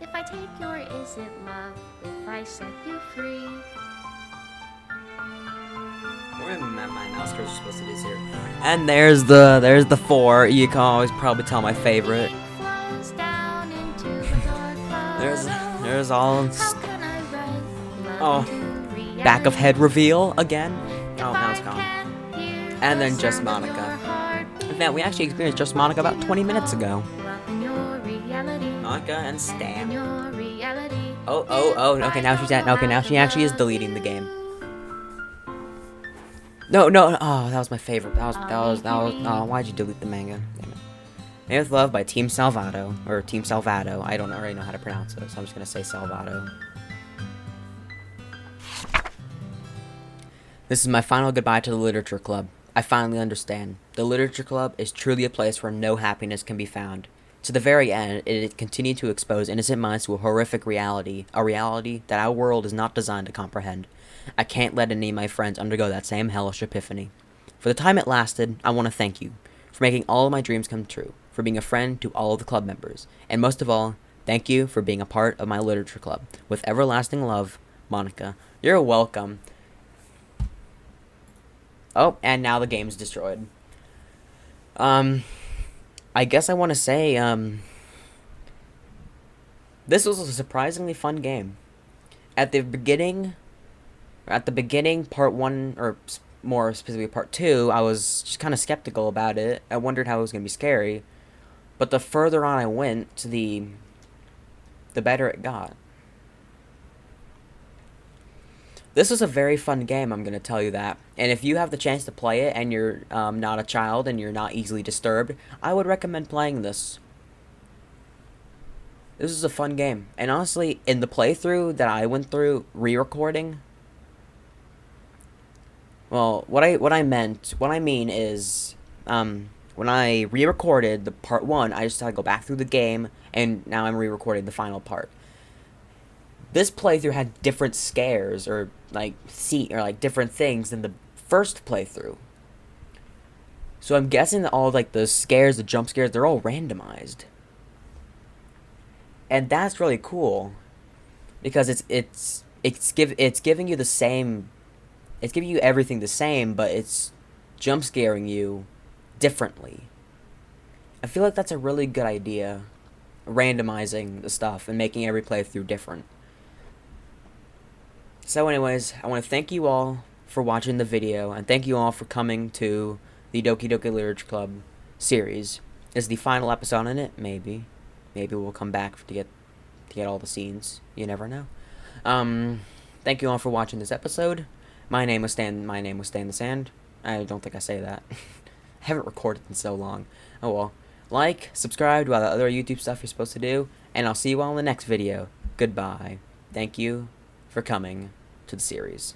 if I take your? Is it love if I set you free? Where am my mouse cursor supposed to do here? And there's the 4. You can always probably tell my favorite. Flows down into a dark There's all. How can I write love Oh, into reality? back of head reveal again. If Oh, now it's I gone. can't hear And then the just sound of your Monika. heartbeat, In fact, we actually experienced just Monika about 20 minutes ago. love in your reality. Monika and In Stan. your reality. Oh. Okay, now she's at. Okay, now she actually is deleting the game. No. Oh, that was my favorite. That was. Oh, why'd you delete the manga? Damn it. Made with Love by Team Salvato or Team Salvato. I don't already know how to pronounce it, so I'm just gonna say Salvato. This is my final goodbye to the Literature Club. I finally understand. The Literature Club is truly a place where no happiness can be found. To the very end, it continued to expose innocent minds to a horrific reality, a reality that our world is not designed to comprehend. I can't let any of my friends undergo that same hellish epiphany. For the time it lasted, I want to thank you for making all of my dreams come true, for being a friend to all of the club members, and most of all, thank you for being a part of my literature club. With everlasting love, Monika. You're welcome. Oh, and now the game's destroyed. I guess I want to say, this was a surprisingly fun game. At the beginning, part one, or more specifically part two, I was just kind of skeptical about it. I wondered how it was going to be scary. But the further on I went, the better it got. This was a very fun game, I'm going to tell you that. And if you have the chance to play it and you're not a child and you're not easily disturbed, I would recommend playing this. This is a fun game. And honestly, in the playthrough that I went through, re-recording, well, what I mean is, when I re-recorded the part one, I just had to go back through the game, and now I'm re-recording the final part. This playthrough had different scares, or like different things than the first playthrough. So I'm guessing that all like the scares, the jump scares, they're all randomized. And that's really cool, because it's giving you the same, it's giving you everything the same, but it's jump scaring you differently. I feel like that's a really good idea, randomizing the stuff and making every playthrough different. So anyways, I want to thank you all for watching the video, and thank you all for coming to the Doki Doki Literature Club series. This is the final episode in it, maybe. Maybe we'll come back to get all the scenes. You never know. Thank you all for watching this episode. My name was stanthesand. I don't think I say that. I haven't recorded in so long. Oh well. Like, subscribe to all the other YouTube stuff you're supposed to do, and I'll see you all in the next video. Goodbye. Thank you for coming to the series.